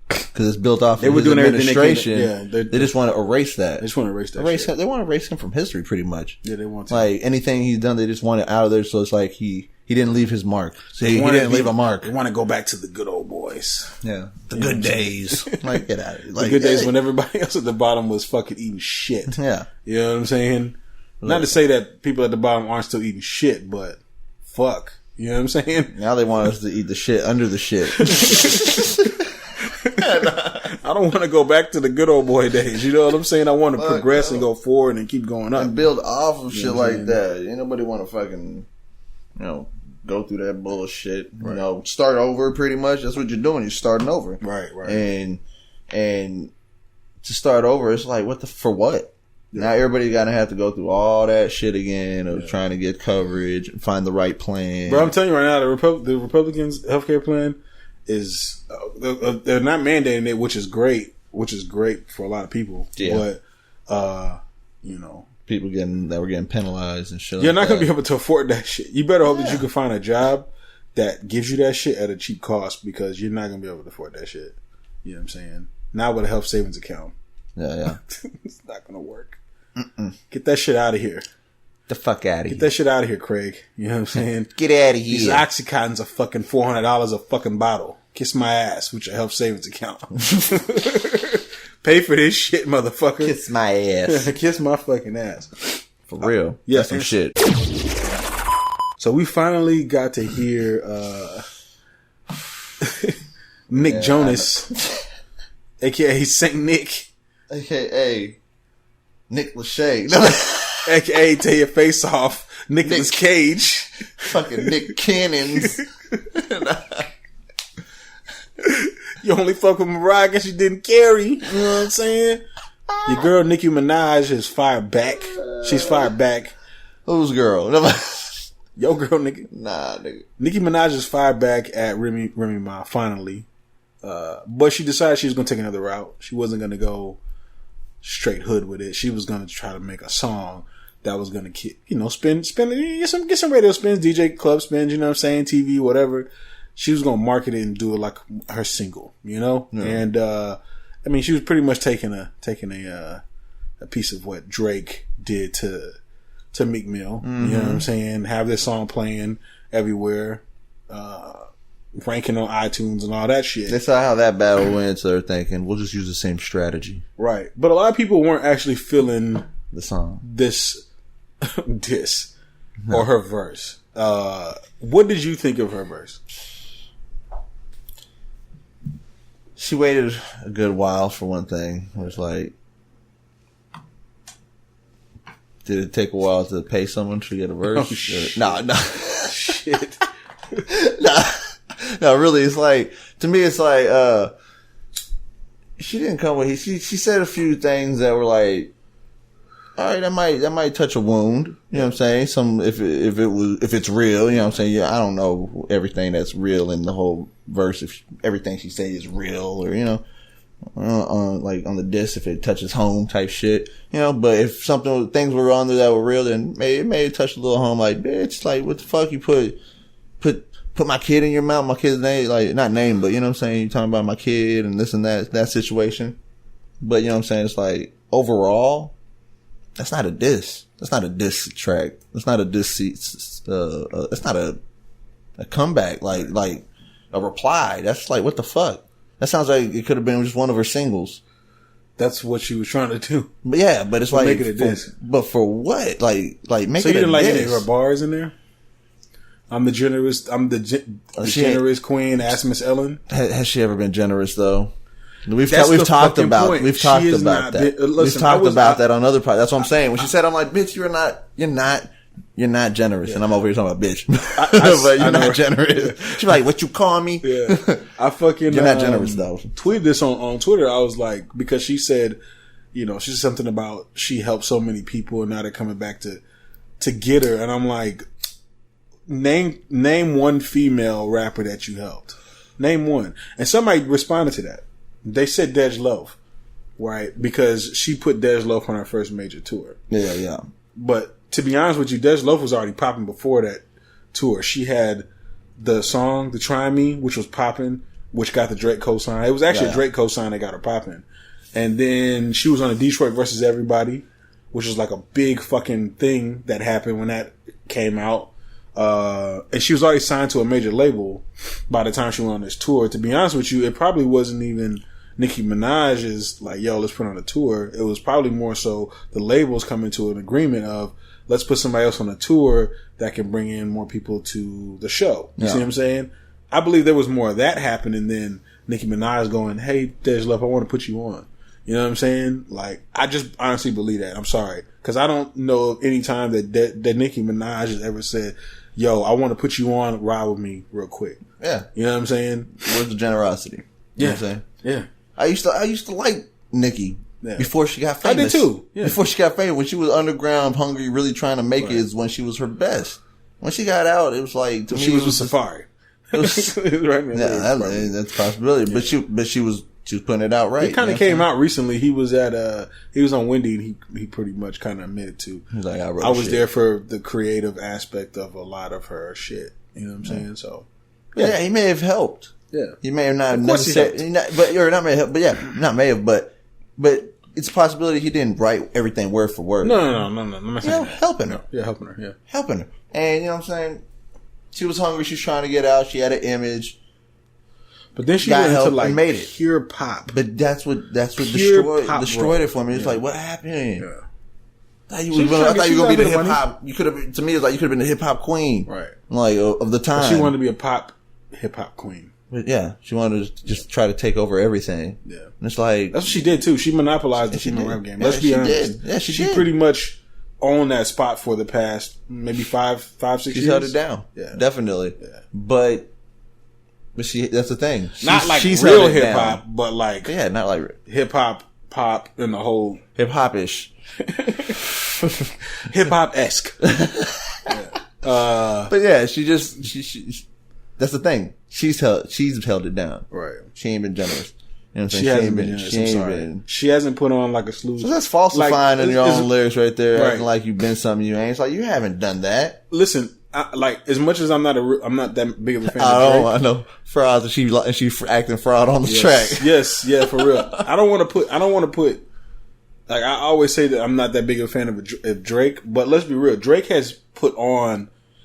Because it's built off of his administration. They just want to erase that.
They just want to erase that shit.
They want to erase him from history, pretty much.
Yeah, they want to.
Like, anything he's done, they just want it out of there, so it's like he didn't leave his mark. So he didn't leave a mark.
They want to go back to the good old boys.
Yeah. The good days. Like, get out of it. Like,
the good days when everybody else at the bottom was fucking eating shit. Yeah. You know what I'm saying? Not to say that people at the bottom aren't still eating shit, but fuck. You know what I'm saying?
Now they want us to eat the shit under the shit.
I don't want to go back to the good old boy days. You know what I'm saying? I want to progress and go forward and keep going up.
And build off of shit like that. Ain't nobody want to fucking, go through that bullshit. Right. Start over pretty much. That's what you're doing. You're starting over.
Right.
And to start over, it's like, for what? Yeah. Now everybody's gonna have to go through all that shit again of trying to get coverage and find the right plan.
Bro, I'm telling you right now, the Republicans' healthcare plan is they're not mandating it, which is great for a lot of people. Yeah. But
people that were getting penalized and shit.
You're not gonna be able to afford that shit. You better hope that you can find a job that gives you that shit at a cheap cost, because you're not gonna be able to afford that shit. You know what I'm saying? Not with a health savings account.
Yeah.
It's not gonna work. Mm-mm. Get that shit out of here.
The fuck out of here.
Get that shit out of here, Craig. You know what I'm saying?
Get out of here.
These Oxycontins are fucking $400 a fucking bottle. Kiss my ass with your health savings account. Pay for this shit, motherfucker.
Kiss my ass.
Kiss my fucking ass.
For real.
Yeah.
That's some shit.
So we finally got to hear Nick Jonas, aka Saint Nick,
aka Nick Lachey,
aka Tear Your Face Off, Nicolas Cage,
fucking Nick Cannons.
You only fuck with Mariah because you didn't carry. You know what I'm saying? Your girl Nicki Minaj is fired back. She's fired back.
Whose girl?
Yo girl, Nicki.
Nah, nigga.
Nicki Minaj is fired back at Remy Ma, finally. But she decided she was going to take another route. She wasn't going to go straight hood with it. She was going to try to make a song that was going to, spin, get some radio spins, DJ club spins, you know what I'm saying? TV, whatever. She was going to market it and do it like her single, you know? Yeah. And, I mean, she was pretty much taking a piece of what Drake did to Meek Mill. Mm-hmm. You know what I'm saying? Have this song playing everywhere, ranking on iTunes and all that shit.
They saw how that battle went, so they're thinking, we'll just use the same strategy.
Right. But a lot of people weren't actually feeling
the song.
This or her verse. What did you think of her verse?
She waited a good while for one thing. It was like, did it take a while to pay someone to get a verse?
Oh, shit.
No.
Shit.
No, really, it's like, to me, it's like, she didn't come with, she said a few things that were like, all right, that might touch a wound. You know what I'm saying? If it's real, you know what I'm saying? Yeah, I don't know everything that's real in the whole verse. If everything she say is real, or, you know, like on the disc, if it touches home type shit, you know. But if things were on there that were real, then it may touch a little home. Like, bitch, like, what the fuck you put my kid in your mouth, my kid's name, like, not name, but you know what I'm saying? You're talking about my kid and this and that situation. But you know what I'm saying? It's like, overall, that's not a diss. That's not a diss track. That's not a diss. That's not a comeback. Like a reply. That's like, what the fuck? That sounds like it could have been just one of her singles.
That's what she was trying to do.
But yeah, but it's like,
make it a diss.
But for what? Like make it a diss.
So you didn't like any of her bars in there? I'm the generous queen. Ask Miss Ellen. Has
she ever been generous though? We've talked about that. We've talked about that on other podcasts. That's what I'm saying. When she said, I'm like, bitch, you're not generous. Yeah. And I'm over here talking about bitch. But you're not generous. She's like, what you call me?
Yeah. I fucking,
you're not generous though.
Tweeted this on Twitter. I was like, because she said, you know, she said something about she helped so many people and now they're coming back to get her. And I'm like, name one female rapper that you helped. Name one. And somebody responded to that. They said Dej Loaf, right? Because she put Dej Loaf on her first major tour.
Yeah.
But to be honest with you, Dej Loaf was already popping before that tour. She had the song, The Try Me, which was popping, which got the Drake cosign. It was actually a Drake cosign that got her popping. And then she was on a Detroit versus Everybody, which was like a big fucking thing that happened when that came out. And she was already signed to a major label by the time she went on this tour. To be honest with you, it probably wasn't even Nicki Minaj is like, yo, let's put on a tour. It was probably more so the labels coming to an agreement of, let's put somebody else on a tour that can bring in more people to the show. You see what I'm saying? I believe there was more of that happening than Nicki Minaj going, hey, Dej Love, I want to put you on. You know what I'm saying? Like, I just honestly believe that. I'm sorry. Because I don't know of any time that Nicki Minaj has ever said, yo, I want to put you on, ride with me real quick.
Yeah.
You know what I'm saying?
Where's the generosity? You know what I'm saying?
Yeah.
I used to like Nicki before she got famous.
I did too. Yeah.
Before she got famous, when she was underground, hungry, really trying to make it, is when she was her best. When she got out, it was like, to me,
she was with Safari.
It was, that's a possibility. Yeah. But she was putting it out right.
It kind of came out recently. He was on Wendy, and he pretty much kind of admitted to.
He's like, I
was there for the creative aspect of a lot of her shit. You know what I'm saying? So
yeah, he may have helped.
Yeah,
he may have not necessarily, not may have, but yeah, not may have, but it's a possibility he didn't write everything word for word.
No. I'm not saying that.
Helping her.
Yeah, helping her. Yeah,
helping her. And you know what I'm saying? She was hungry. She was trying to get out. She had an image.
But then she went into like made it pure pop.
But that's what destroyed it for me. It's like, what happened?
Yeah.
I thought you were gonna be the hip hop. You could have. To me, it's like you could have been the hip hop queen,
right?
Like of the time.
But she wanted to be a hip hop queen.
But yeah, she wanted to just try to take over everything. Yeah, and it's like
that's what she did too. She monopolized the female rap game. Let's be honest.
Yeah, she
did. Pretty much owned that spot for the past maybe 5, 6 years.
She's held it down. Yeah, definitely. Yeah. But that's the thing.
Not like she's real hip hop, but like
not like
hip hop, pop, and the whole
hip hop-ish.
Hip hop esque.
But yeah, she that's the thing. She's held it down.
Right.
She ain't been generous. You know what I'm saying?
She hasn't been generous. She hasn't put on like a slew.
So that's falsifying in your own lyrics right there, acting like you've been something you ain't. It's like you haven't done that.
Listen, like as much as I'm not that big of a fan of Drake.
I know fraud. She acting fraud on the track.
Yes, yeah, for real. I don't want to put. Like I always say that I'm not that big of a fan of Drake, but let's be real. Drake has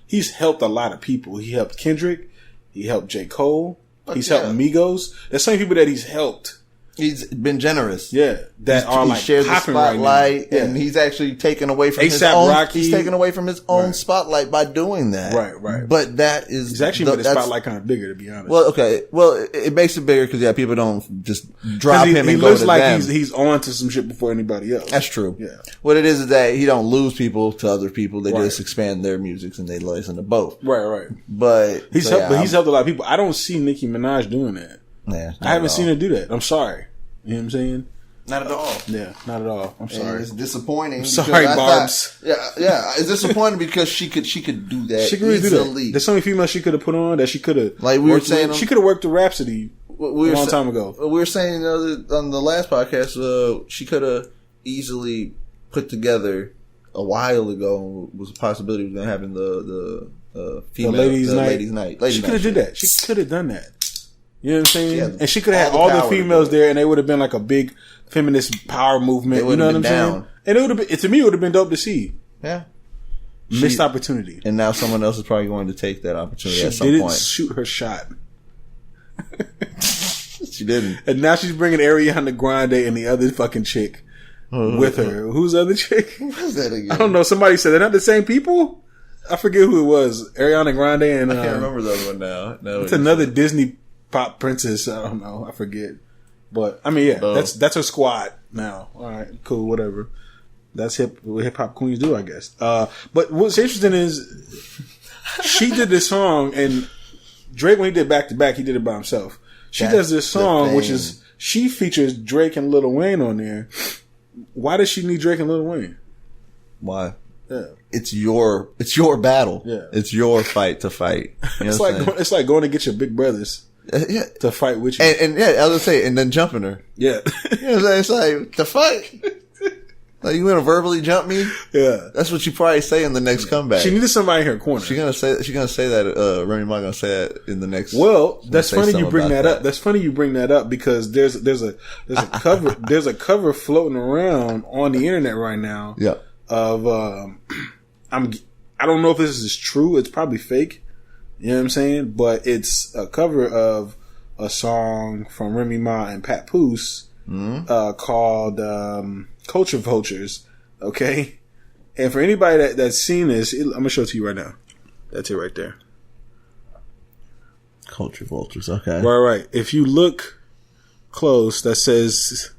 he's helped a lot of people. He helped Kendrick. He helped J. Cole. He's helped Migos. There's so many people that he's helped.
He's been generous.
Yeah. That are like
shares the spotlight right now. And he's actually taken away from his own Rocky. He's taken away from his own spotlight by doing that.
Right.
But that is
he's actually made the spotlight kind of bigger, to be honest.
Well, okay. Well, it makes it bigger because people don't just drop him and go to them. He
looks like he's on to some shit before anybody else.
That's true.
Yeah.
What it is that he don't lose people to other people. They just expand their music and they listen to both.
Right.
But
he's helped a lot of people. I don't see Nicki Minaj doing that.
Yeah.
I haven't seen her do that. I'm sorry. You know what I'm saying?
Not at all.
Yeah, not at all. I'm sorry.
And it's disappointing.
I'm sorry, Barbs.
Yeah. It's disappointing because she could do that.
She could really do that. There's so many females she could have put on that she could have.
Like we were saying,
she could have worked with Rhapsody a long time ago.
We were saying on the last podcast, she could have easily put together a while ago was a possibility was going to happen the female ladies night.
She could have did that. She could have done that. You know what I'm saying? And she could have had all the females there, and they would have been like a big feminist power movement. You know what I'm saying? And it would have been, to me, it would have been dope to see.
Yeah.
Missed opportunity.
And now someone else is probably going to take that opportunity at some point.
She didn't shoot her shot.
She didn't.
And now she's bringing Ariana Grande and the other fucking chick with her. Who's the other chick?
Who's that again?
I don't know. Somebody said they're not the same people? I forget who it was. Ariana Grande and...
I can't remember the other one now. No,
it's another Disney pop princess. I don't know. I forget. But, I mean, yeah. That's her squad now. All right. Cool. Whatever. That's what hip-hop queens do, I guess. But what's interesting is she did this song, and Drake, when he did back-to-back, he did it by himself. She does this song, which is... She features Drake and Lil Wayne on there. Why does she need Drake and Lil Wayne?
Why?
Yeah.
It's your battle.
Yeah.
It's your fight to fight. You know
it's like going to get your big brothers to fight with you.
And I was gonna say, and then jumping her.
Yeah.
You know what I'm saying? It's like, the fight? Like, you gonna verbally jump me?
Yeah.
That's what you probably say in the next comeback.
She needed somebody in her corner.
She's gonna say that, Remy Ma gonna say that in the next.
Well, that's funny you bring that up. That's funny you bring that up because there's a cover, there's a cover floating around on the internet right now.
Yeah.
Of, I don't know if this is true. It's probably fake. You know what I'm saying? But it's a cover of a song from Remy Ma and Pat Poose, called, Culture Vultures. Okay. And for anybody that's seen this, I'm going to show it to you right now. That's it right there.
Culture Vultures. Okay.
Right. If you look close, that says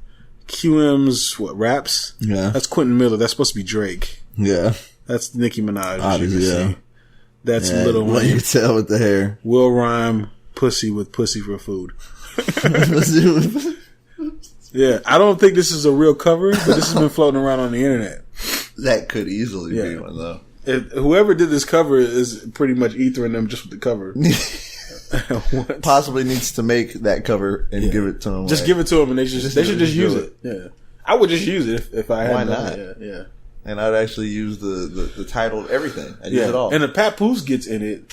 QM's raps?
Yeah.
That's Quentin Miller. That's supposed to be Drake.
Yeah.
That's Nicki Minaj.
Obviously, yeah.
That's Lil Wayne.
What you tell with the hair.
Will rhyme pussy with pussy for food. Yeah, I don't think this is a real cover, but this has been floating around on the internet.
That could easily be one, though.
Whoever did this cover is pretty much ethering them just with the cover.
Possibly needs to make that cover and give it to them.
Just give it to them, and they should just use it. Yeah, I would just use it if I had.
Why not?
Yeah.
And I'd actually use the title of everything. I'd use it all.
And if Pat Poose gets in it,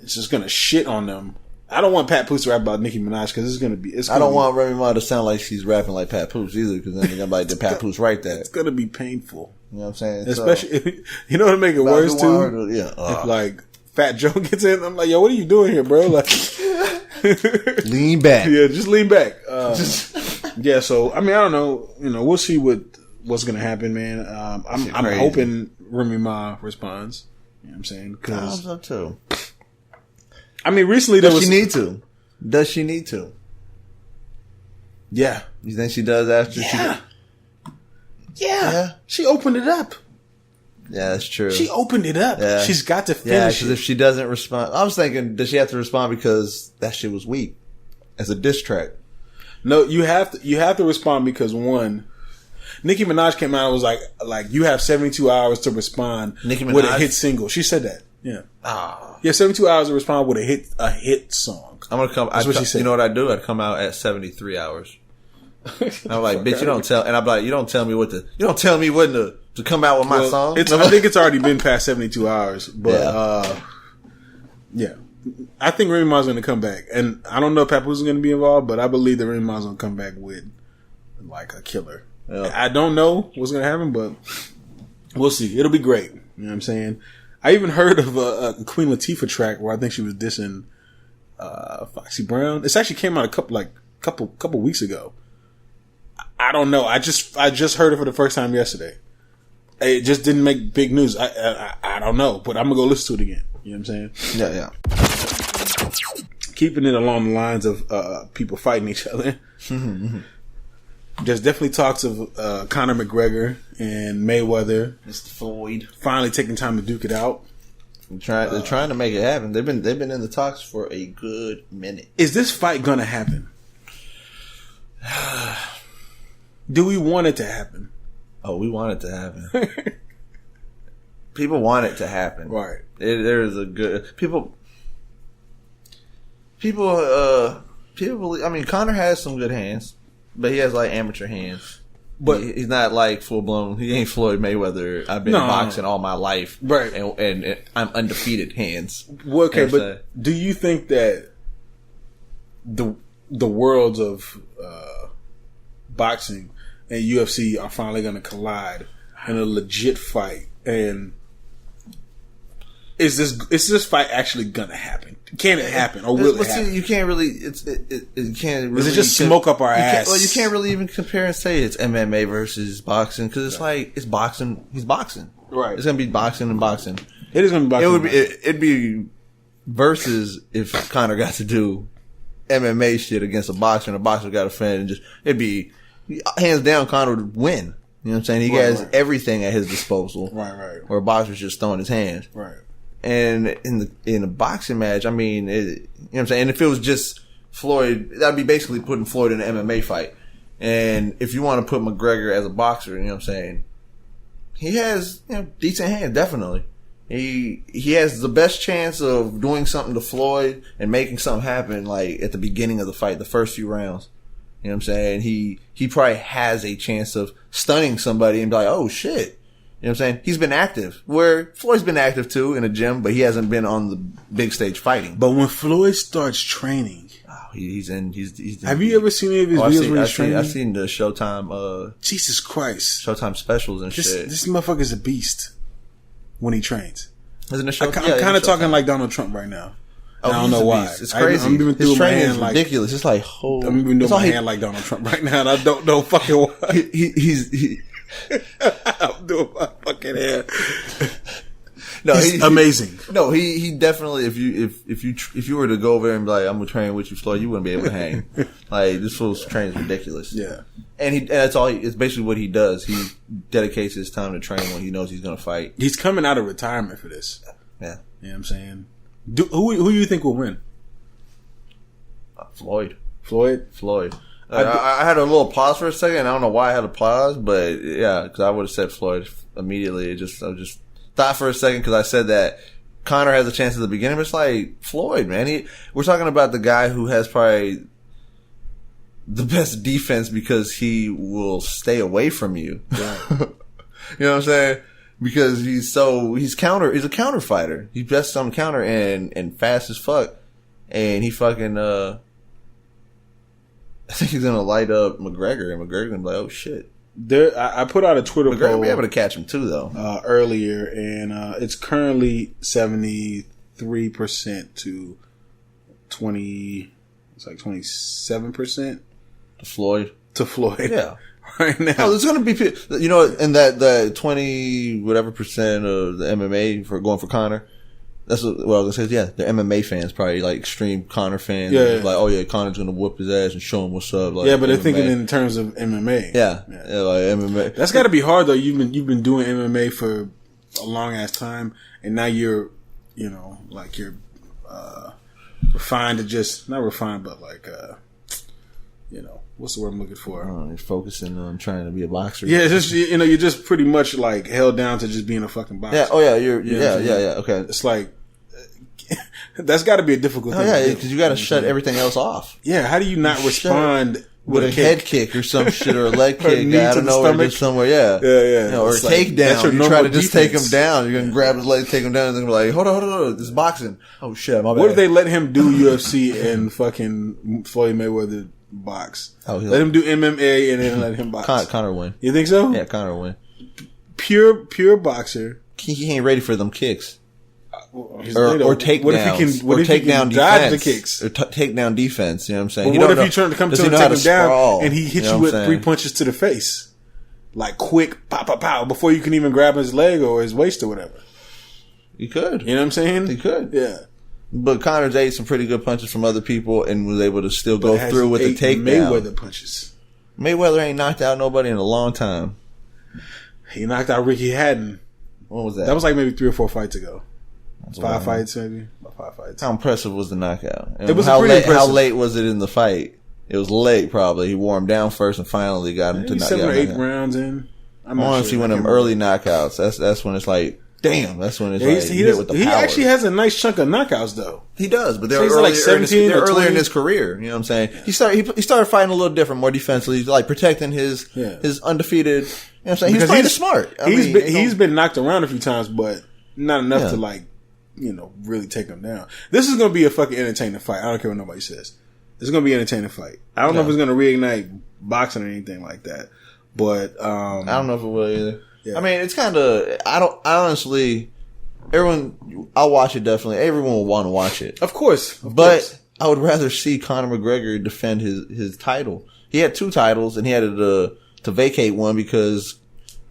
it's just gonna shit on them. I don't want Pat Poose to rap about Nicki Minaj because it's gonna be. I
don't want Remy Ma to sound like she's rapping like Pat Poose either, because then they're gonna be like, did Pat Poose write that?
It's gonna be painful.
You know what I'm saying?
Especially, you know what to make it worse too? If like Fat Joe gets in, I'm like, yo, what are you doing here, bro? Like,
lean back.
Yeah, just lean back. Yeah, so I mean, I don't know. You know, we'll see what what's going to happen, man. I'm
crazy.
hoping Remy Ma responds. You know what I'm saying?
I hope so too.
I mean, recently there
Does
was.
she need to? Does she need to?
Yeah.
You think she does after
Yeah.
she?
Yeah. She opened it up.
Yeah, that's true.
She opened it up.
Yeah.
She's got to
Yeah,
finish
because
it.
if she doesn't respond, I was thinking, does she have to respond because that shit was weak as a diss track?
No, you have to respond because one, Nicki Minaj came out and was like you have 72 hours to respond
Nicki
with a
Minaj?
hit single. She said that. Yeah.
Ah,
You have 72 hours to respond with a hit song.
I'm gonna come.
That's what she said.
You know what I do? I'd come out at 73 hours. I'm like, bitch, you don't tell, and I'm like, you don't tell me when to come out with my song.
I think it's already been past 72 hours, but yeah. I think Remy Ma's going to come back, and I don't know if Papoose is going to be involved, but I believe that Remy Ma's going to come back with like a killer.
Yeah.
I don't know what's going to happen, but we'll see. It'll be great. You know what I'm saying? I even heard of a Queen Latifah track where I think she was dissing Foxy Brown. This actually came out a couple weeks ago. I don't know. I just heard it for the first time yesterday. It just didn't make big news. I don't know, but I'm gonna go listen to it again. You know what I'm saying?
Yeah.
Keeping it along the lines of people fighting each other. There's definitely talks of Conor McGregor and Mayweather,
Mr. Floyd,
finally taking time to duke it out.
they're trying to make it happen. They've been in the talks for a good minute.
Is this fight gonna happen? Do we want it to happen?
Oh, we want it to happen. People want it to happen.
Right.
There's a good people. I mean, Conor has some good hands, but he has like amateur hands. But he's not like full blown. He ain't Floyd Mayweather. I've been boxing all my life,
right?
And I'm undefeated hands.
Well, okay, but do you think that the worlds of boxing and UFC are finally going to collide in a legit fight? And is this fight actually going to happen? Can it happen, or will it happen?
See, you can't really. It can't. Really,
is it just smoke up our ass?
Well, you can't really even compare and say it's MMA versus boxing because it's like it's boxing. He's boxing,
right?
It's gonna be boxing and boxing.
It is gonna be boxing.
It'd be versus if Conor got to do MMA shit against a boxer and a boxer got offended. And it'd be hands down Conor would win. You know what I'm saying? He has everything at his disposal.
Right.
Where a boxer's just throwing his hands.
Right.
And in a boxing match, I mean, you know what I'm saying? And if it was just Floyd, that'd be basically putting Floyd in an MMA fight. And if you want to put McGregor as a boxer, you know what I'm saying? He has, decent hands, definitely. He has the best chance of doing something to Floyd and making something happen, like at the beginning of the fight, the first few rounds. You know what I'm saying? He probably has a chance of stunning somebody and be like, oh shit. You know what I'm saying? He's been active. Where Floyd's been active too in a gym, but he hasn't been on the big stage fighting.
But when Floyd starts training,
he's in.
Have you ever seen any of his videos where he's training?
I've seen the Showtime.
Jesus Christ!
Showtime specials and shit.
This motherfucker's a beast when he trains.
Isn't it?
I'm kind of talking like Donald Trump right now. I don't know why.
It's crazy.
I'm even
his training is ridiculous. It's like
I'm even doing my hand like Donald Trump right now, and I don't know fucking why.
He's
I'm doing my fucking hair.
No,
he's amazing.
No, he definitely. If you were to go over there and be like, I'm gonna train with you, Floyd, you wouldn't be able to hang. Like this fool's training is ridiculous.
Yeah,
and that's all. It's basically what he does. He dedicates his time to train when he knows he's gonna fight.
He's coming out of retirement for this.
Yeah,
you know what I'm saying. Who do you think will win?
Floyd.
I
had a little pause for a second. I don't know why I had a pause, but yeah, because I would have said Floyd immediately. I just thought for a second because I said that Conor has a chance at the beginning, but it's like Floyd, man. We're talking about the guy who has probably the best defense because he will stay away from you. Right. You know what I'm saying? Because he's a counter fighter. He's best on counter and fast as fuck. And he fucking I think he's gonna light up McGregor, and McGregor's gonna be like, "Oh shit!"
I put out a Twitter
McGregor
poll
be able to catch him too, though.
Earlier, and it's currently 73% to 20. It's like 27%
to Floyd.
Yeah, right now.
Oh, there's going to be, you know, and that 20 whatever percent of the MMA for going for Conor. That's what I was going to say. Yeah, the MMA fans probably like extreme Conor fans.
Yeah.
Like, oh yeah, Conor's going to whoop his ass and show him what's up. Like,
Yeah, but they're
MMA.
thinking in terms of MMA.
Yeah, like MMA.
That's got to be hard though. You've been doing MMA for a long ass time, and now you're, you know, like you're refined to just not refined, but like you know, what's the word I'm looking for?
You're focusing on trying to be a boxer.
Yeah, it's just, you know, you're just pretty much like held down to just being a fucking boxer.
Yeah. Oh yeah. Yeah. Okay.
It's like that's got to be a difficult thing.
Oh yeah, because you got to shut everything else off.
Yeah, how do you not respond
with a head kick or some shit or a leg kick out of nowhere just somewhere? Yeah.
You
know, or a takedown. You try to just take him down. You're gonna grab his leg, take him down, and then be like, hold on, this is boxing. Oh shit, my bad.
What if they let him do UFC and fucking Floyd Mayweather box? Let him do MMA and then let him box.
Conor win.
You think so?
Yeah, Conor win.
Pure boxer.
He ain't ready for them kicks. Or takedowns.
What if he can
dodge
the kicks?
Or takedown defense. You know what I'm saying?
But what if you turn to come to him and take him down and he hits you with 3 punches to the face? Like quick, pow, pow, pow, before you can even grab his leg or his waist or whatever.
He could.
You know what I'm saying?
He could.
Yeah.
But Conor's ate some pretty good punches from other people and was able to still go through with the takedown.
Mayweather punches.
Mayweather ain't knocked out nobody in a long time.
He knocked out Ricky Hatton.
When was that?
That was like maybe 3 or 4 fights ago. 5 fights, maybe. About 5 fights.
How impressive was the knockout? And
it was pretty impressive.
How late was it in the fight? It was late, probably. He wore him down first and finally got him to knock out. 7 or 8
rounds in.
I want to see one of them early knockouts. That's when it's like, damn. That's when it's like he hit with the power.
He actually has a nice chunk of knockouts, though.
He does, but they're earlier,
like 17
they're earlier in his career. You know what I'm saying? He started fighting a little different, more defensively, like protecting his undefeated. You know what I'm saying? He's playing smart.
He's been knocked around a few times, but not enough to like, you know, really take him down. This is going to be a fucking entertaining fight. I don't care what nobody says. It's going to be an entertaining fight. I don't know if it's going to reignite boxing or anything like that, but
I don't know if it will either. Yeah. I mean, it's kind of. I honestly. Everyone, I'll watch it definitely. Everyone will want to watch it,
of course.
But I would rather see Conor McGregor defend his title. He had 2 titles, and he had to vacate one because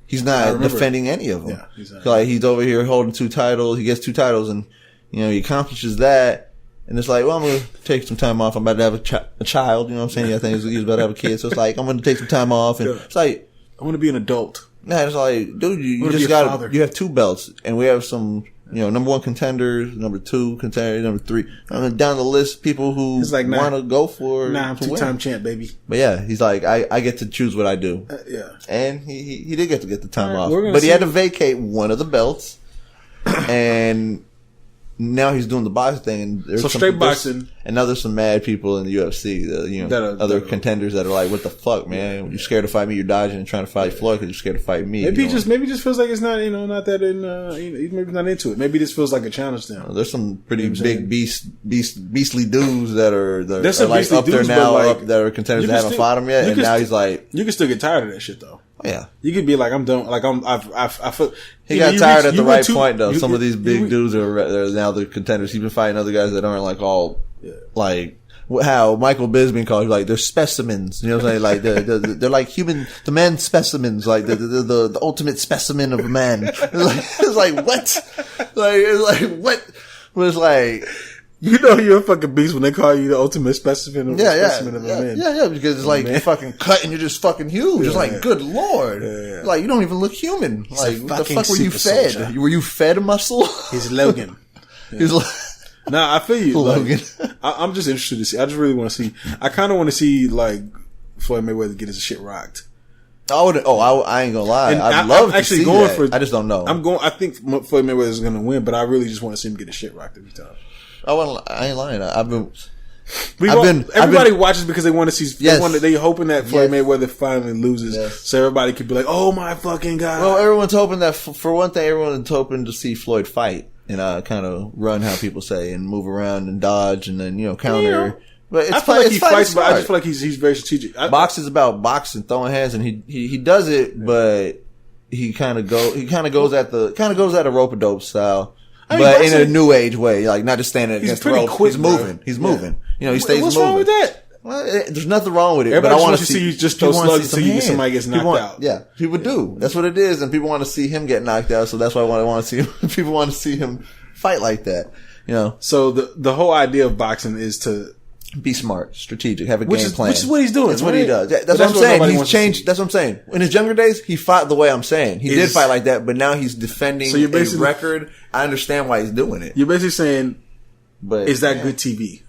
he's not defending any of them. Yeah, exactly. Like he's over here holding 2 titles. He gets 2 titles, and you know he accomplishes that. And it's like, well, I'm going to take some time off. I'm about to have a child. You know what I'm saying? I think he's about to have a kid. So it's like, I'm going to take some time off. And it's like,
I want to be an adult.
Nah, it's like, dude, you just got, you have 2 belts. And we have some, you know, number 1 contenders, number 2 contenders, number 3. Down the list, people who like, want to go for.
Nah, I'm 2-time champ, baby.
But yeah, he's like, I get to choose what I do.
Yeah.
And he did get to get the time off. But he had to vacate one of the belts. And now he's doing the boxing thing, and there's
straight boxing.
And now there's some mad people in the UFC, other contenders that are like, "What the fuck, man? You're scared to fight me? You're dodging and trying to fight Floyd because you're scared to fight me."
Maybe maybe just feels like it's not not that maybe not into it. Maybe this feels like a challenge to him.
There's some pretty big beastly dudes that are
there's some
like up there now that are contenders that haven't fought him yet, and now he's like,
you can still get tired of that shit though.
Yeah,
you could be like, I'm done. Like I feel
he got tired at the right point though. Some of these big dudes are now the contenders. He's been fighting other guys that aren't like all like how Michael Bisping called. Like they're specimens. You know what I'm saying? Like they're like human, the man specimens. Like the ultimate specimen of a man. It's like what? Like it's like what? Was like.
You know you're a fucking beast when they call you the ultimate specimen of a man.
Yeah, because it's like you're fucking cut and you're just fucking huge. It's like, good lord. Yeah. Like, you don't even look human. He's like, what the fuck were you fed? Soldier. Were you fed muscle?
He's Logan.
Yeah. He's
nah, I feel you.
Logan.
Like, I'm just interested to see. I just really want to see. I kind of want to see, like, Floyd Mayweather get his shit rocked.
I ain't gonna lie. I'd love to see that. I just don't know.
I think Floyd Mayweather is gonna win, but I really just want to see him get his shit rocked every time.
I ain't lying.
Everybody watches because they want to see. They hoping that Floyd Mayweather finally loses, so everybody could be like, "Oh my fucking god!"
Well, everyone's hoping that for one thing, everyone's hoping to see Floyd fight and kind of run, how people say, and move around and dodge and then counter. But
I feel like he fights, but I just feel like he's very strategic.
Box is about boxing, throwing hands, and he does it, but he kind of goes at a rope-a-dope style. But in a new age way, like not just standing against the rope. He's moving. He's moving. He stays moving.
What's wrong with that?
Well, there's nothing wrong with it.
Everybody
but I want to
see you just throw slugs so you somebody gets knocked out.
Yeah, people do. That's what it is, and people want to see him get knocked out. So that's why I want to see him. People want to see him fight like that. You know.
So the whole idea of boxing is to
be smart, strategic, have a game plan.
Which is what he's doing.
That's what he does. That's what I'm saying. He's changed. That's what I'm saying. In his younger days, he fought the way I'm saying. He did fight like that, but now he's defending a record. I understand why he's doing it.
You're basically saying,
but
is that good TV?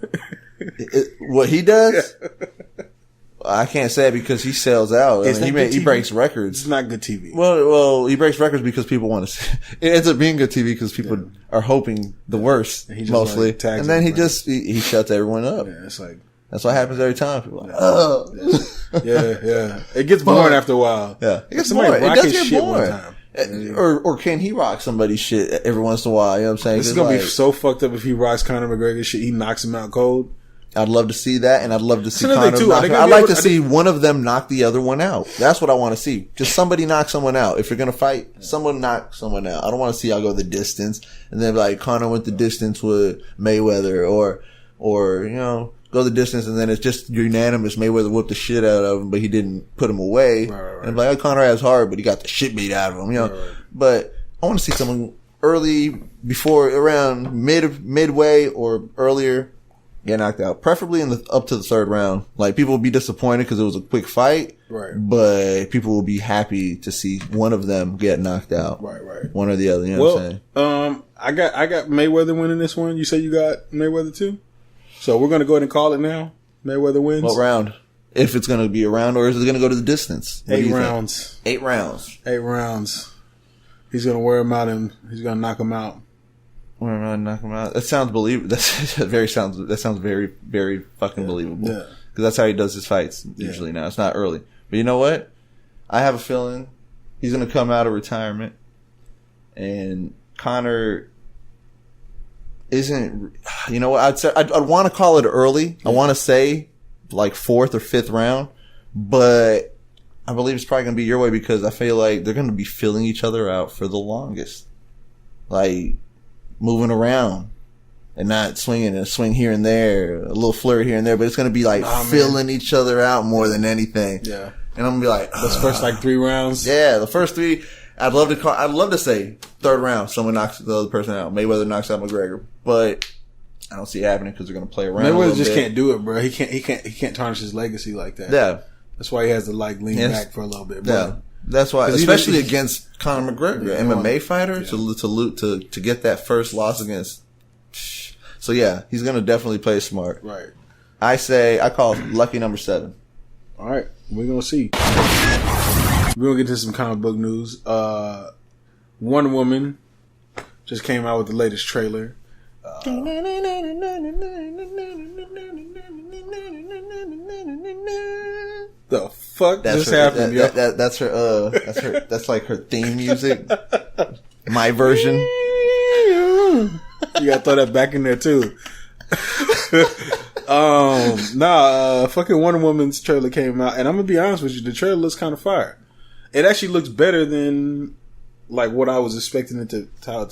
What he does? I can't say it because he sells out. I mean, he breaks records.
It's not good TV.
Well, he breaks records because people want to see. It ends up being good TV because people are hoping the worst, mostly. Like, and then he shuts everyone up.
Yeah, it's like,
that's what happens every time. People are like,
yeah. It gets boring after a while.
Yeah, it gets boring. It does get boring. Or can he rock somebody's shit every once in a while? You know what I'm saying?
This is gonna be so fucked up if he rocks Conor McGregor's shit. He knocks him out cold.
I'd love to see that, and I'd love to see Conor knock him. I'd like to see one of them knock the other one out. That's what I want to see. Just somebody knock someone out. If you're gonna fight, someone knock someone out. I don't want to see y'all go the distance, and then like Conor went the distance with Mayweather, or you know, go the distance, and then it's just unanimous. Mayweather whooped the shit out of him, but he didn't put him away. Right. And like, oh, Conor has hard, but he got the shit beat out of him. You know, right. But I want to see someone early, before around midway or earlier. Get knocked out, preferably up to the third round. Like, people will be disappointed because it was a quick fight,
right?
But people will be happy to see one of them get knocked out,
right?
One or the other. You know what I'm saying?
I got Mayweather winning this one. You say you got Mayweather too, so we're gonna go ahead and call it now. Mayweather wins.
What round? If it's gonna be a round, or is it gonna go to the distance?
8 rounds.
8 rounds.
8 rounds. He's gonna wear him out and he's gonna knock him out.
Knock him out. That sounds believable. That sounds very, very fucking believable.
Yeah.
Because that's how he does his fights usually now. It's not early. But you know what? I have a feeling he's going to come out of retirement, and Conor isn't. You know what? I'd want to call it early. Yeah. I want to say like 4th or 5th round, but I believe it's probably going to be your way because I feel like they're going to be filling each other out for the longest. Like, moving around and not swinging, a swing here and there, a little flirt here and there, but it's going to be like filling each other out more than anything.
Yeah.
And I'm going to be like,
those first like 3 rounds.
Yeah, the first 3. I'd love to say 3rd round, someone knocks the other person out. Mayweather knocks out McGregor, but I don't see it happening because they're going to play around.
Mayweather just can't do it, bro. He can't tarnish his legacy like that.
Yeah.
That's why he has to like lean back for a little bit, bro.
Yeah. That's why, especially against Conor McGregor, MMA fighter, to get that first loss against. So yeah, he's gonna definitely play smart.
Right.
I call lucky number 7.
All right, we're gonna see. We're gonna get to some comic book news. Wonder Woman just came out with the latest trailer. The fuck just happened?
That's her. That's like her theme music. My version.
You gotta throw that back in there too. Fucking Wonder Woman's trailer came out, and I'm gonna be honest with you, the trailer looks kind of fire. It actually looks better than like what I was expecting it to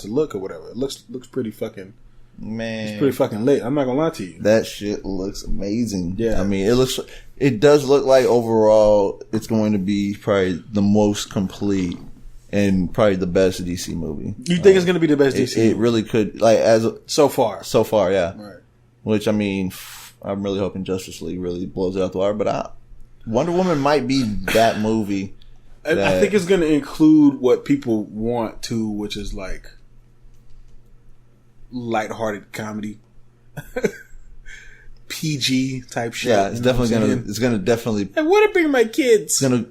look or whatever. It looks pretty fucking.
Man,
it's pretty fucking lit. I'm not gonna lie to you.
That shit looks amazing.
Yeah,
I mean, it does look like overall it's going to be probably the most complete and probably the best DC movie.
You think it's going to be the best DC?
It really could. Like
so far,
yeah.
Right.
Which I mean, I'm really hoping Justice League really blows it out the water. But Wonder Woman might be that movie.
I think it's going to include what people want to, which is like lighthearted comedy, PG type shit.
Yeah, it's gonna definitely.
I want to bring my kids.
I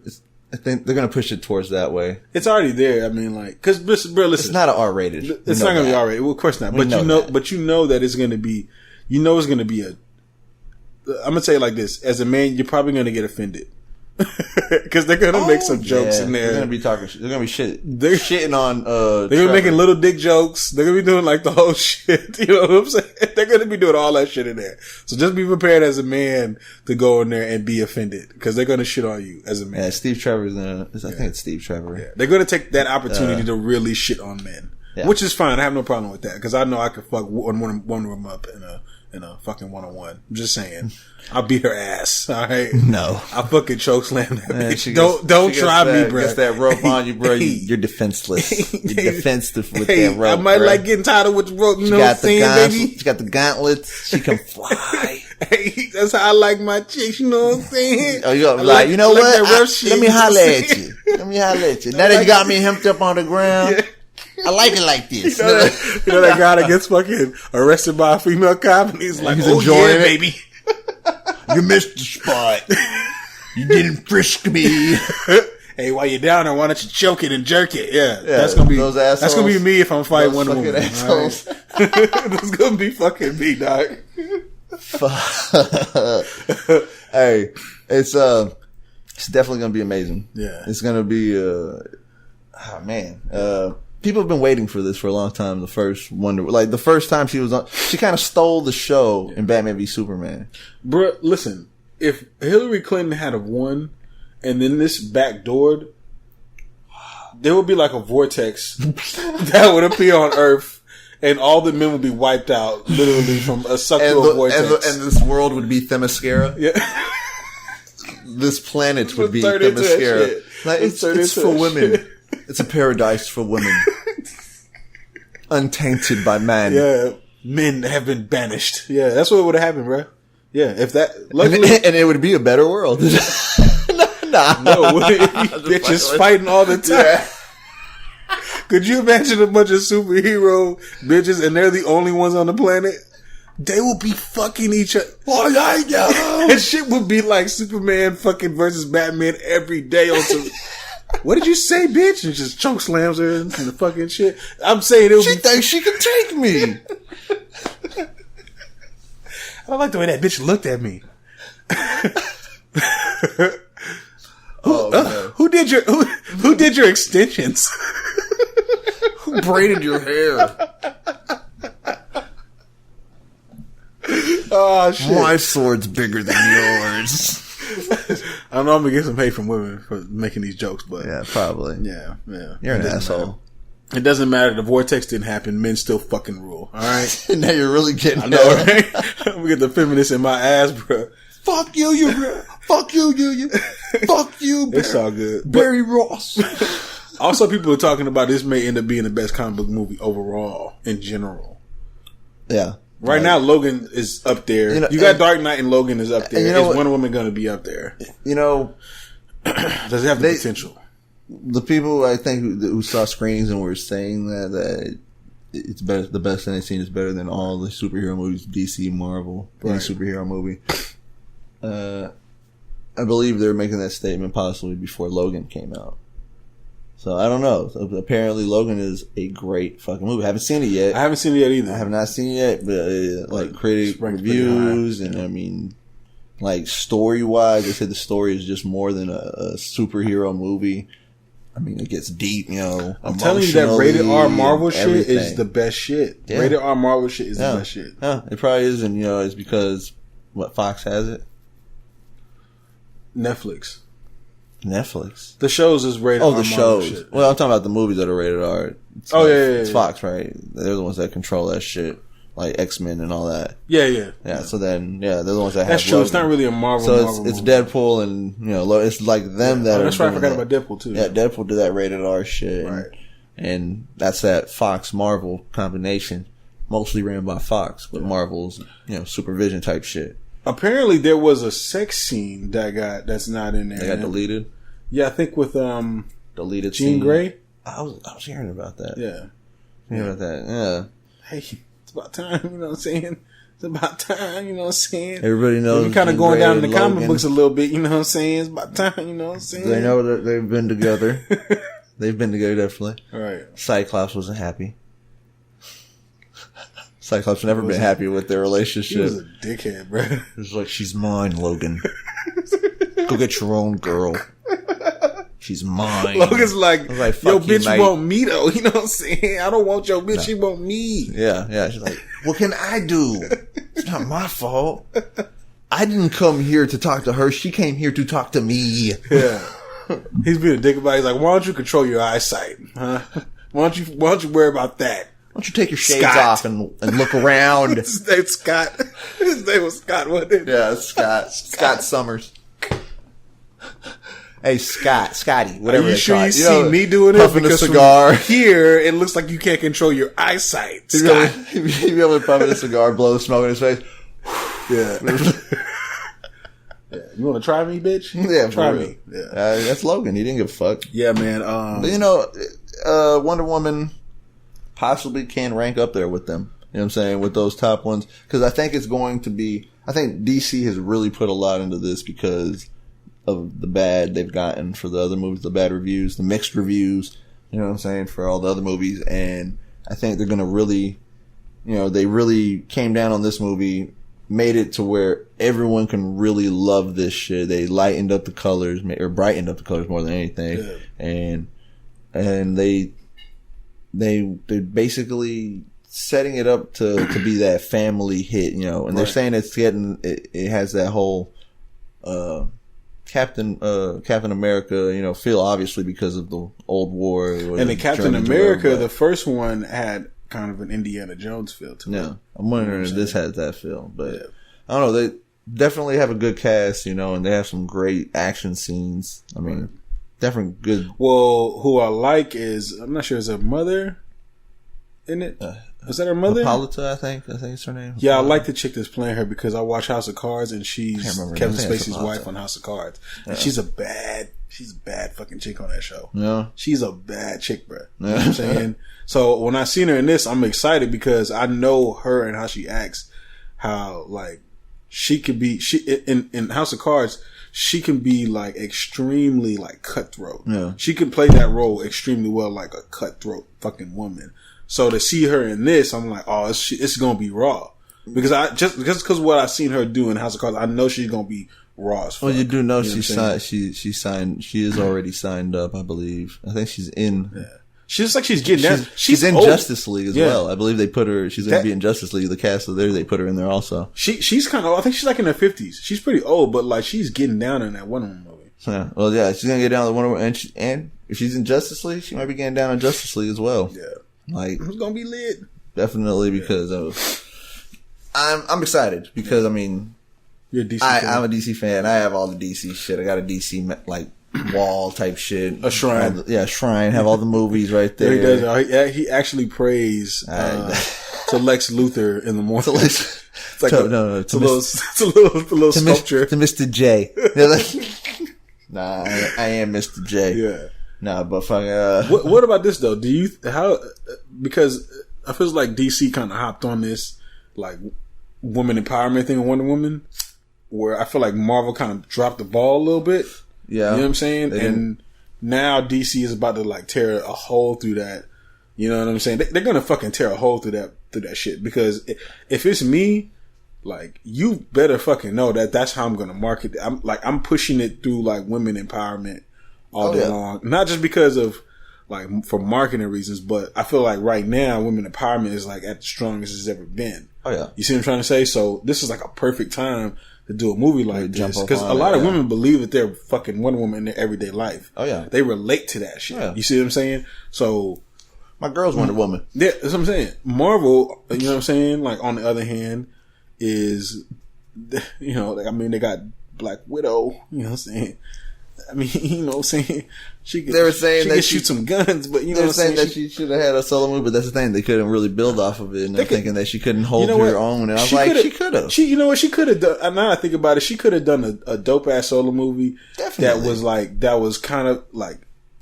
think they're gonna push it towards that way.
It's already there. I mean, like, because bro, listen,
it's not an R-rated.
It's not gonna be R-rated. Well, of course not. But you know that it's gonna be. You know, it's gonna be a. I'm gonna say it like this: as a man, you're probably gonna get offended. Because they're gonna make some jokes in there.
They're gonna be talking. They're gonna be shit. They're shitting on.
They're gonna be making little dick jokes. They're gonna be doing like the whole shit. You know what I'm saying? They're gonna be doing all that shit in there. So just be prepared as a man to go in there and be offended because they're gonna shit on you as a man.
Yeah, Steve Trevor's gonna. I think it's Steve Trevor.
Yeah. They're gonna take that opportunity to really shit on men.
Yeah.
Which is fine. I have no problem with that because I know I could fuck one room up in a fucking 1-on-1. I'm just saying. I'll beat her ass. All right.
No.
I'll fucking choke slam that
Man,
bitch. Don't try me, bro.
Gets that rope on you, bro. You're defenseless. You're defensive with that rope.
I might
bro.
like getting tired of with the rope. You
She
know what I'm saying, baby?
She got the gauntlets. She can fly.
Hey, that's how I like my chicks. You know what I'm saying?
Oh, you like, you know
like
what?
that rough shit,
Let me
you know
holler
what I'm
at
saying?
you. Let me holler at you. Now that you got me hemmed up on the ground, I like it like this.
You know that guy that gets fucking arrested by a female cop and he's like,
He's
oh
enjoying
yeah,
it.
baby.
You missed the spot. You didn't frisk me.
Hey, while you're down there, why don't you choke it and jerk it? Yeah,
Yeah,
that's gonna be
those assholes.
That's gonna be me if I'm fighting
Those
Wonder Woman.
fucking
all
assholes.
right? That's gonna be fucking me, dog.
Hey, it's definitely gonna be amazing.
Yeah.
It's gonna be oh man. People have been waiting for this for a long time. The first the first time she was on, she kind of stole the show in Batman v Superman.
Bruh, listen, if Hillary Clinton had have won and then this backdoored, there would be like a vortex that would appear on Earth and all the men would be wiped out, literally from a sucked through a vortex.
And this world would be Themyscira.
Yeah.
This planet would be
Turn into that
Themyscira.
shit.
Like, it's
Turn into
for
that
women.
shit.
It's a paradise for women. Untainted by man.
Yeah, men have been banished. Yeah, that's what would have happened, bro. Yeah, if that, luckily,
And it would be a better world.
no, bitches fighting all the time.
Yeah.
Could you imagine a bunch of superhero bitches and they're the only ones on the planet? They will be fucking each other. And shit would be like Superman fucking versus Batman every day on some. What did you say, bitch? And just choke slams her and the fucking shit. I'm saying it would
She thinks she can take me.
I don't like the way that bitch looked at me. Who did your extensions?
Who braided your hair?
Oh shit!
My sword's bigger than yours.
I know I'm gonna get some hate from women for making these jokes, but
Yeah, probably.
yeah.
You're an
It doesn't
asshole.
matter. It doesn't matter. The vortex didn't happen. Men still fucking rule. All right.
Now you're really getting
I know, right? I'm gonna get the feminists in my ass, bro.
Fuck you, you. Fuck you, you. Fuck you,
It's all good.
Barry Ross.
Also, people are talking about this may end up being the best comic book movie overall in general.
Yeah.
Right now, Logan is up there.
You know,
You got Dark Knight and Logan is up there.
you know
Is
what?
Wonder Woman going to be up there?
You know,
Does it have the potential?
the people I think who saw screenings and were saying that it's better, the best thing they've seen is better than all the superhero movies, DC, Marvel, any superhero movie. I believe they were making that statement possibly before Logan came out. So I don't know. So apparently Logan is a great fucking movie. I haven't seen it yet.
I haven't seen it yet either.
I have not seen it yet, but like critic reviews and I mean, like story wise, they said the story is just more than a superhero movie. I mean, it gets deep, you know.
I'm telling you that rated R Marvel shit
everything.
is the best shit.
Yeah.
Rated R Marvel shit is the best shit.
Yeah, it probably is, and you know, it's because Fox has it.
Netflix.
The
shows is rated R.
the
Marvel
shows.
shit.
Well, I'm talking about the movies that are rated R. It's
It's
Fox, right? They're the ones that control that shit, like X-Men and all that.
Yeah.
So then, they're the ones that
That's
have
true.
Logan.
It's not really a Marvel.
So
Marvel
it's
movie.
Deadpool and you know it's like them that are.
That's right. I
doing
forgot
that.
about Deadpool too.
Yeah, Deadpool did that rated R shit,
Right.
and that's that Fox Marvel combination, mostly ran by Fox, with Marvel's supervision type shit.
Apparently, there was a sex scene that's not in there.
They got deleted.
Yeah, I think with
Deleted.
Jean
scene.
Grey.
I was hearing about that.
Yeah.
Hearing about that. Yeah.
Hey, it's about time. You know what I'm saying? It's about time. You know what I'm saying?
Everybody knows.
We're kind of
Jean
going
Grey
down in
and
the comic
Logan.
books a little bit. You know what I'm saying? It's about time. You know what I'm saying?
They know that they've been together. They've been together definitely.
All right.
Cyclops wasn't happy. Cyclops never been happy with their relationship.
He was a dickhead, bro.
It was like, she's mine, Logan. Go get your own girl. She's mine.
Logan's like,
I was like,
yo,
fuck you,
bitch,
mate.
want me though. You know what I'm saying? I don't want your bitch. She want me.
Yeah. She's like, what can I do? It's not my fault. I didn't come here to talk to her. She came here to talk to me.
Yeah. He's being a dick about it. He's like, why don't you control your eyesight? Huh? Why don't you worry about that?
Why don't you take your shades off and look around?
His name's Scott. His name was Scott, wasn't it?
Yeah, Scott Summers. Hey, Scotty, whatever.
Are you sure
call
you
it.
see me doing it?
Puffing a
Because
cigar.
from here, it looks like you can't control your eyesight, Scott.
He'd be able to puff a cigar, blow the smoke in his face.
Yeah. You want to try me, bitch?
Yeah,
try
real.
me. Yeah.
That's Logan. He didn't give a fuck.
Yeah, man.
But Wonder Woman possibly can rank up there with them. You know what I'm saying? With those top ones. Because I think it's going to be, I think DC has really put a lot into this because of the bad they've gotten for the other movies, the bad reviews, the mixed reviews, you know what I'm saying, for all the other movies. And I think they're going to really, they really came down on this movie, made it to where everyone can really love this shit. They lightened up the colors, or brightened up the colors more than anything. Yeah. And they basically setting it up to be that family hit, and they're saying it has that whole, Captain America, feel, obviously because of the old war.
And the Captain America, the first one had kind of an Indiana Jones feel to it.
Yeah. I'm wondering if this has that feel, but I don't know. They definitely have a good cast, and they have some great action scenes. I mean, definitely good.
Well, who I like is, I'm not sure, is her mother in it? Is that her mother?
Hippolyta, I think it's her name.
Yeah, I like the chick that's playing her because I watch House of Cards and she's Kevin Spacey's wife on House of Cards. And she's a bad fucking chick on that show. Yeah. She's a bad chick, bro. You know what I'm saying? So when I seen her in this, I'm excited because I know her and how she acts, how like she could be, in House of Cards, she can be like extremely like cutthroat. Yeah. She can play that role extremely well, like a cutthroat fucking woman. So to see her in this, I'm like, oh, it's gonna be raw because because what I've seen her do in House of Cards, I know she's gonna be raw as fuck.
Well, you do know she signed. She is already signed up, I believe. I think she's in. Yeah. She looks like she's getting down. She's in old. Justice League as well. I believe they put her. She's going to be in Justice League. The cast of there, they put her in there also.
She's kind of old. I think she's like in her 50s. She's pretty old, but like she's getting down in that Wonder Woman movie.
Yeah. Well, yeah, she's going to get down to Wonder Woman, and if she's in Justice League, she might be getting down in Justice League as well. Yeah. Like
it's going to be lit.
Definitely because I'm excited because I mean,
you're a DC fan.
I'm a DC fan. I have all the DC shit. I got a DC like wall type shit.
A shrine.
Shrine. Have all the movies right there.
He does. He actually prays to Lex Luthor in the morning. It's like a little sculpture.
To Mr. J. Nah, I am Mr. J.
Yeah.
Nah, but fucking.
What about this though? Because I feel like DC kind of hopped on this like woman empowerment thing in Wonder Woman, where I feel like Marvel kind of dropped the ball a little bit. Yeah. You know what I'm saying? And now DC is about to like tear a hole through that. You know what I'm saying? They're gonna fucking tear a hole through that shit because if it's me, like you better fucking know that's how I'm gonna market it. I'm pushing it through like women empowerment all day long. Not just because of like for marketing reasons, but I feel like right now women empowerment is like at the strongest it's ever been.
Oh yeah.
You see what I'm trying to say? So this is like a perfect time to do a movie like this because a lot of women believe that they're fucking Wonder Woman in their everyday life. Oh yeah, they relate to that shit. Yeah. You see what I'm saying? So
my girl's Wonder Woman.
Yeah, that's what I'm saying. Marvel, you know what I'm saying? Like on the other hand, is I mean they got Black Widow. You know what I'm saying? I mean, you know what I'm saying?
They were saying that
she shoot some guns, but you know
they
what I'm saying?
That she should have had a solo movie, but that's the thing. They couldn't really build off of it, and they're thinking that she couldn't hold her own. And I was like, she could have.
You know what? She could have done. Now I think about it, she could have done a dope ass solo movie that was kind of like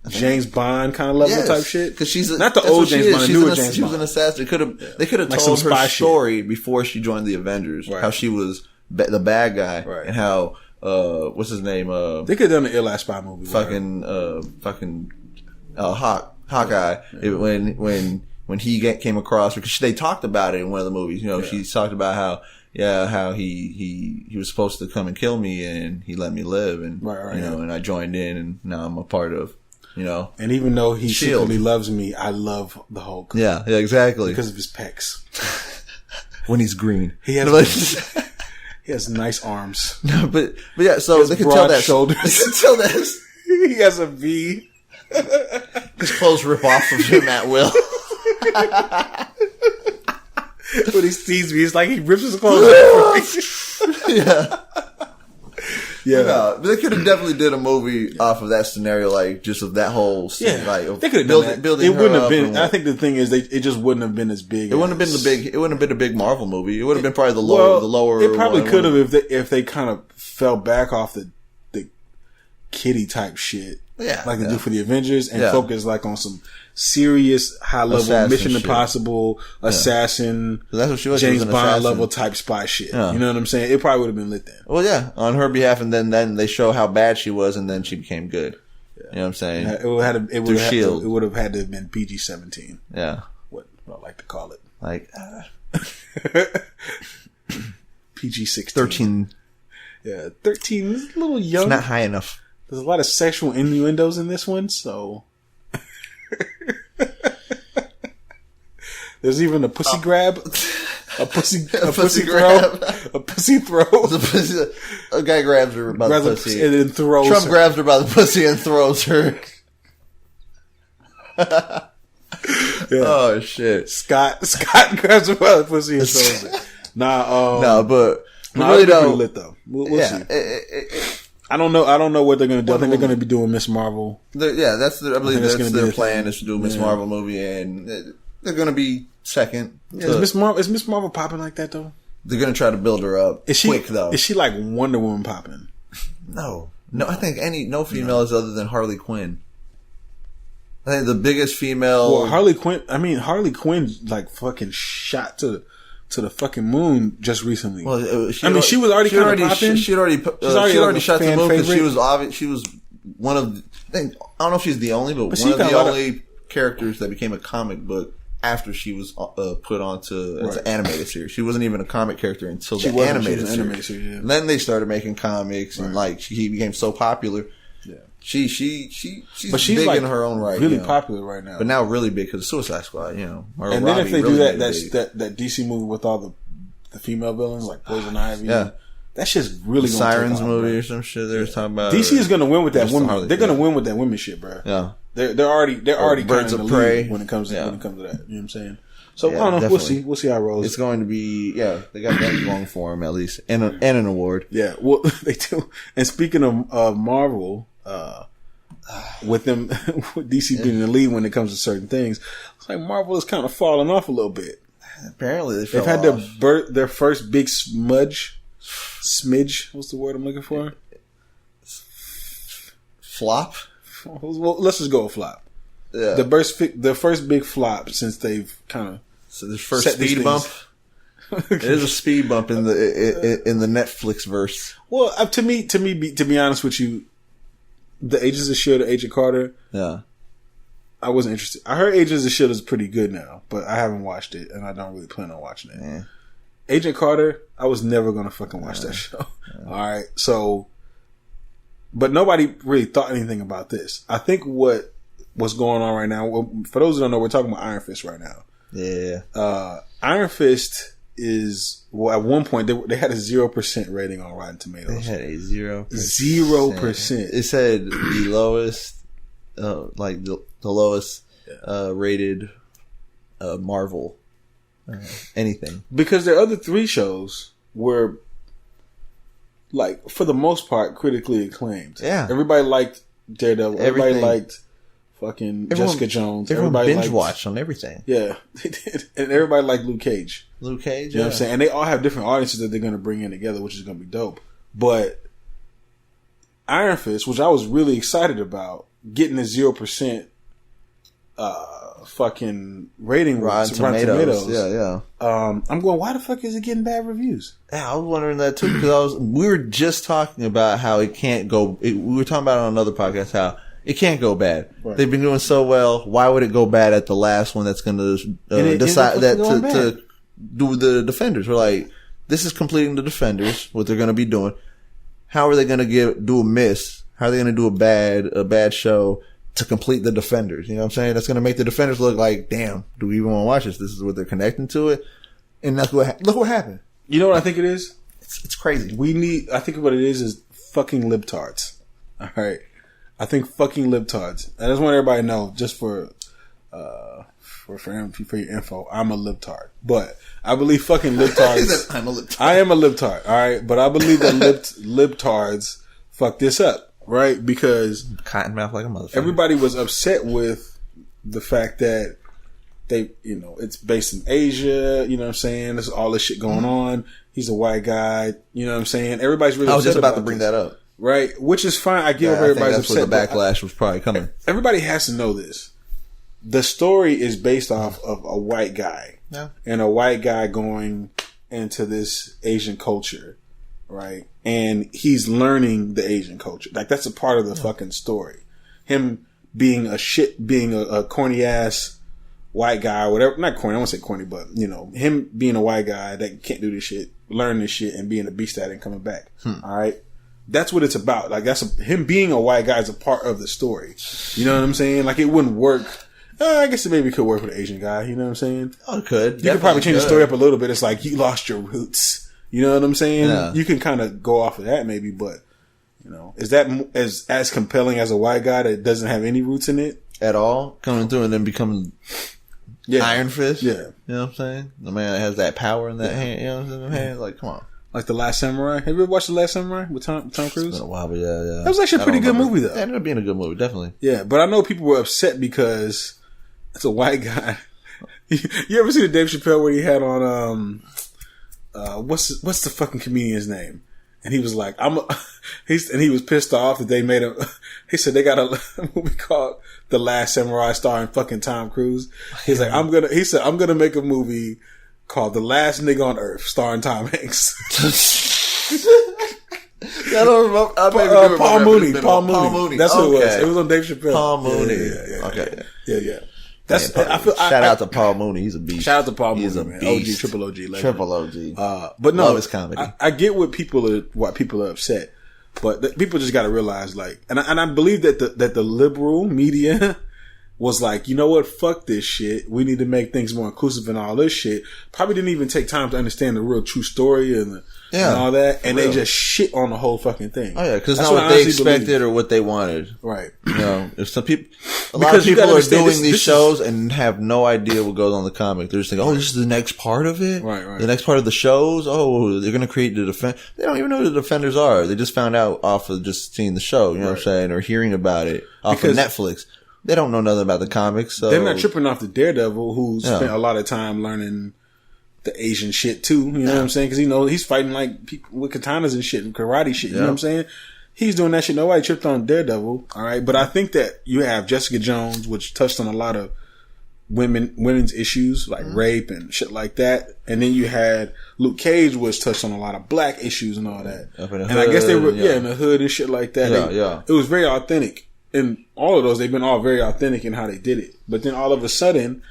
James Bond kind of level type shit.
Because she's
not the old James Bond, the newer James Bond.
She was an assassin. They could have like told her story before she joined the Avengers. Right. How she was the bad guy, and how. What's his name?
They could have done an ill ass spy movie.
Hawkeye. Yeah. When he came across, because they talked about it in one of the movies. She talked about how he was supposed to come and kill me, and he let me live, and and I joined in, and now I'm a part of.
And even though he secretly loves me, I love the Hulk.
Yeah, exactly.
Because of his pecs.
When he's green,
he has nice arms.
No, but yeah. So they can tell that
shoulders.
They can tell that
he has a V.
His clothes rip off of him at will.
When he sees me, it's like he rips his clothes off.
Yeah.
Yeah.
No, they could have definitely did a movie off of that scenario, like just of that whole scene.
Yeah,
like
they could have done that.
building.
It wouldn't have
her
been.
up
I think the thing is, it just wouldn't have been as big.
It wouldn't have been the big. It wouldn't have been a big Marvel movie. It would have been probably the lower.
It probably could have if they kind of fell back off the kiddie type shit.
Yeah,
like they do for the Avengers, and focus like on some serious high level
Assassin
Mission
shit.
Impossible, assassin,
That's what she was.
James
she was
Bond
assassin.
level type spy shit.
Yeah.
You know what I'm saying? It probably would have been lit then.
Well, yeah, on her behalf, and then they show how bad she was, and then she became good. Yeah. You know what I'm saying?
It would have
S.H.I.E.L.D.
it would have had to have been PG-17.
Yeah,
What I like to call it,
like
PG-16,
13.
Yeah, 13 is a little young.
It's not high enough.
There's a lot of sexual innuendos in this one, so there's even a pussy grab, a pussy
grab.
a pussy throw.
A guy grabs her by the pussy
and then throws.
Trump
her.
grabs her by the pussy and throws her.
Yeah.
Oh shit!
Scott grabs her by the pussy and throws it.
No, but
really though, lit though. We'll see. I don't know what they're gonna do. I think they're gonna be doing Miss Marvel.
I believe that's their plan is to do a Miss Marvel movie, and they're gonna be second.
Is Miss Marvel popping like that though?
They're gonna try to build her up quick though.
Is she like Wonder Woman popping?
No. I think no female is other than Harley Quinn. I think the biggest female.
Well, Harley Quinn like fucking shot to the fucking moon just recently.
Well,
she was already kind of popping.
She'd already shot to the moon because she was one of. I don't know if she's the only, but one of the only characters that became a comic book after she was put onto as an animated series. She wasn't even a comic character until the animated series. And then they started making comics, and like he became so popular. Yeah, she's big
like
in her own right.
Really popular right now,
but now really big because of Suicide Squad. You know,
and then if they do that DC movie with all the female villains like Poison Ivy, that shit's really
the Sirens movie or some shit. They're talking about
DC is going to win with that woman. They're going to win with that women shit, bro.
Yeah,
they're already
Birds of Prey
when it comes to that. You know what I'm saying? So I don't know. Definitely. We'll see how it rolls.
It's going to be they got that going for them at least, and an award.
Yeah, well they do. And speaking of Marvel. With them, with DC being the lead when it comes to certain things, it's like Marvel is kind of falling off a little bit.
Apparently,
they've had their first big smidge. What's the word I'm looking for?
Flop.
Well, let's just go with flop.
Yeah,
the first big flop since they've kind of
the first speed bump. It is a speed bump in the Netflix verse.
Well, to be honest with you. The Agents of S.H.I.E.L.D. Agent Carter.
Yeah.
I wasn't interested. I heard Agents of S.H.I.E.L.D. is pretty good now, but I haven't watched it, and I don't really plan on watching it.
Yeah.
Agent Carter, I was never going to fucking watch that show. Yeah. All right. So, but nobody really thought anything about this. I think what's going on right now, for those who don't know, we're talking about Iron Fist right now.
Yeah.
Iron Fist is, well, at one point they had a 0% rating on Rotten Tomatoes.
They had a 0%.
0%.
It said the lowest, the lowest rated Marvel anything.
Because their other three shows were, like, for the most part, critically acclaimed.
Yeah.
Everybody liked Daredevil. Everybody liked fucking Jessica Jones.
Everybody binge watched on everything.
Yeah, they did. And everybody liked Luke Cage.
You know
what I'm saying? And they all have different audiences that they're going to bring in together, which is going to be dope. But Iron Fist, which I was really excited about, getting a 0% fucking rating
Rotten Tomatoes. Yeah.
I'm going, why the fuck is it getting bad reviews?
Yeah, I was wondering that too because we were just talking about how it can't go. We were talking about it on another podcast how it can't go bad. Right. They've been doing so well. Why would it go bad at the last one that's going to decide that to do the Defenders? We're like, this is completing the Defenders, what they're going to be doing. How are they going to do a miss? How are they going to do a bad show to complete the Defenders? You know what I'm saying? That's going to make the Defenders look like, damn, do we even want to watch this? This is what they're connecting to it. And that's look what happened.
You know what I think it is?
It's crazy.
I think what it is fucking libtards. All right. I think fucking libtards. I just want everybody to know, just for your info, I'm a libtard. But I believe fucking libtards.
I'm a libtard.
I am a libtard, alright? But I believe that libtards fucked this up, right? Because
Cottonmouth like a motherfucker.
everybody was upset with the fact that they, it's based in Asia, you know what I'm saying? There's all this shit going on. He's a white guy, you know what I'm saying? Everybody's really upset.
I was just about to bring that up.
Right? Which is fine. I get where everybody's upset.
Where the backlash was probably coming.
Everybody has to know this. The story is based off of a white guy.
Yeah.
And a white guy going into this Asian culture, right? And he's learning the Asian culture. Like, that's a part of the fucking story. Him being a corny ass white guy, or whatever. Not corny, I won't say corny, but, him being a white guy that can't do this shit, learning this shit, and being a beast at it and coming back. All right? That's what it's about. Like, him being a white guy is a part of the story. You know what I'm saying? Like, it wouldn't work. I guess it maybe could work with an Asian guy. You know what I'm saying?
Oh, it could.
You could probably change the story up a little bit. It's like, you lost your roots. You know what I'm saying?
Yeah.
You can kind of go off of that maybe, but, is that as compelling as a white guy that doesn't have any roots in it?
At all? Coming through and then becoming Iron Fist?
Yeah.
You know what I'm saying? The man that has that power in that hand, you know what I'm saying? Like, come on.
Like The Last Samurai. Have you ever watched The Last Samurai with Tom Cruise?
It's been a while, but yeah.
That was actually a pretty good movie, though.
It ended up being a good movie, definitely.
Yeah, but I know people were upset because it's a white guy. You ever see the Dave Chappelle where he had on, what's the fucking comedian's name? And he was like, and he was pissed off that they made he said they got a movie called The Last Samurai starring fucking Tom Cruise. He's like, I'm gonna make a movie called The Last Nigga on Earth starring Tom Hanks.
I don't remember.
Paul Mooney. That's who it was. It was on Dave Chappelle.
Paul Mooney.
Yeah.
Okay.
Yeah.
That's. Shout out to Paul Mooney. He's a beast.
Shout out to Paul Mooney.
He's a
man.
beast.
Triple OG. Legend.
Triple OG.
But no,
love his comedy.
I get why people are upset, but people just got to realize, like, and I believe that the liberal media was like, you know what, fuck this shit. We need to make things more inclusive and all this shit. Probably didn't even take time to understand the real true story and all that, and they just shit on the whole fucking thing.
Oh yeah, because it's not what they expected or what they wanted.
Right.
If some people, a lot of people are doing these shows and have no idea what goes on in the comic. They're just thinking, oh, this is the next part of it?
Right.
The next part of the shows? Oh, they're going to create the defend. They don't even know who the defenders are. They just found out off of just seeing the show, you know what I'm saying, or hearing about it off of Netflix. They don't know nothing about the comics. So.
They're not tripping off the Daredevil, who spent a lot of time learning the Asian shit too. You know what I'm saying? Because he's fighting like people with katanas and shit, and karate shit. You know what I'm saying? He's doing that shit. Nobody tripped on Daredevil. All right, but I think that you have Jessica Jones, which touched on a lot of women's issues like rape and shit like that, and then you had Luke Cage, which touched on a lot of black issues and all that. And I guess they were in the hood and shit like that. It was very authentic. And all of those, they've been all very authentic in how they did it. But then all of a sudden,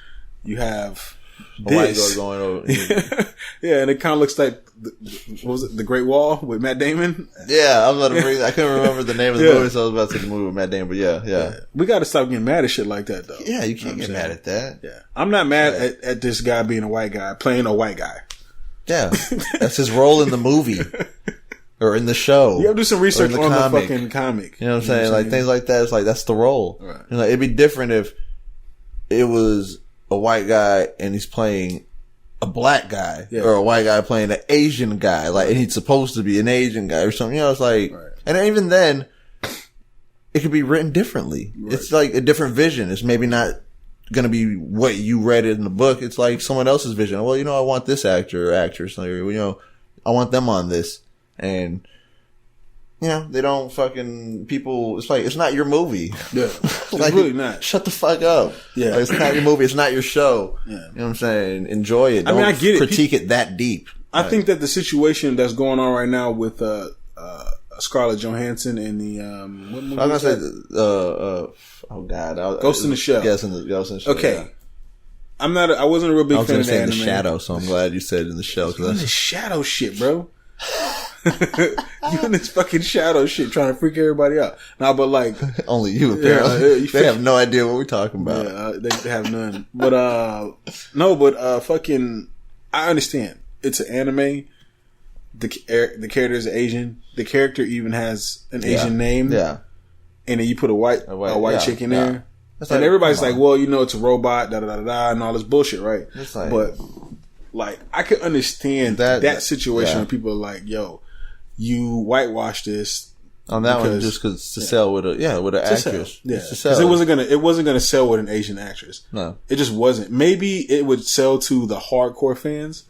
you have this.
Going over.
Yeah, and it kind of looks like, what was it, The Great Wall with Matt Damon?
Yeah, I was about to bring, I couldn't remember the name of the movie, so I was about to say the movie with Matt Damon, but yeah.
We got to stop getting mad at shit like that, though.
Yeah, you can't get mad at that.
Yeah. I'm not mad at this guy being a white guy, playing a white guy.
Yeah, that's his role in the movie. Or in the show.
You have to do some research on the fucking comic.
You know what I'm saying? Like, things like that, it's like, that's the role.
Right.
You know, it'd be different if it was a white guy and he's playing a black guy. Yeah. Or a white guy playing an Asian guy. Like, and he's supposed to be an Asian guy or something. You know, it's like, and even then, it could be written differently. Right. It's like a different vision. It's maybe not going to be what you read in the book. It's like someone else's vision. Well, I want this actor or actress. Or, I want them on this. And, they don't fucking, people, it's like, it's not your movie.
Yeah. It's
like,
really not.
Shut the fuck up.
Yeah.
Like, it's not your movie. It's not your show.
Yeah.
You know what I'm saying? Enjoy it.
I get it.
Critique it that deep.
I think that the situation that's going on right now with, Scarlett Johansson and the, what movie
I was going to say, oh God.
Ghost in the Shell.
Yes, Ghost in the Shell.
Okay.
Yeah.
I wasn't a real big fan of the anime.
In the shadow, so I'm glad you said in the shell.
You in this shadow shit, bro. You in this fucking shadow shit trying to freak everybody out. Nah, but like
only you apparently. They have no idea what we're talking about.
Yeah, they have none. But fucking, I understand. It's an anime. The character is Asian. The character even has an Asian name.
Yeah.
and then you put a white chick in there.
That's
and
like,
everybody's like, well, you know, it's a robot, da da da da, and all this bullshit, right?
Like,
but like, I could understand that situation where people are like, yo, you whitewash this.
On that one, just because to sell with an actress,
because it wasn't gonna sell with an Asian actress. No, it just wasn't. Maybe it would sell to the hardcore fans,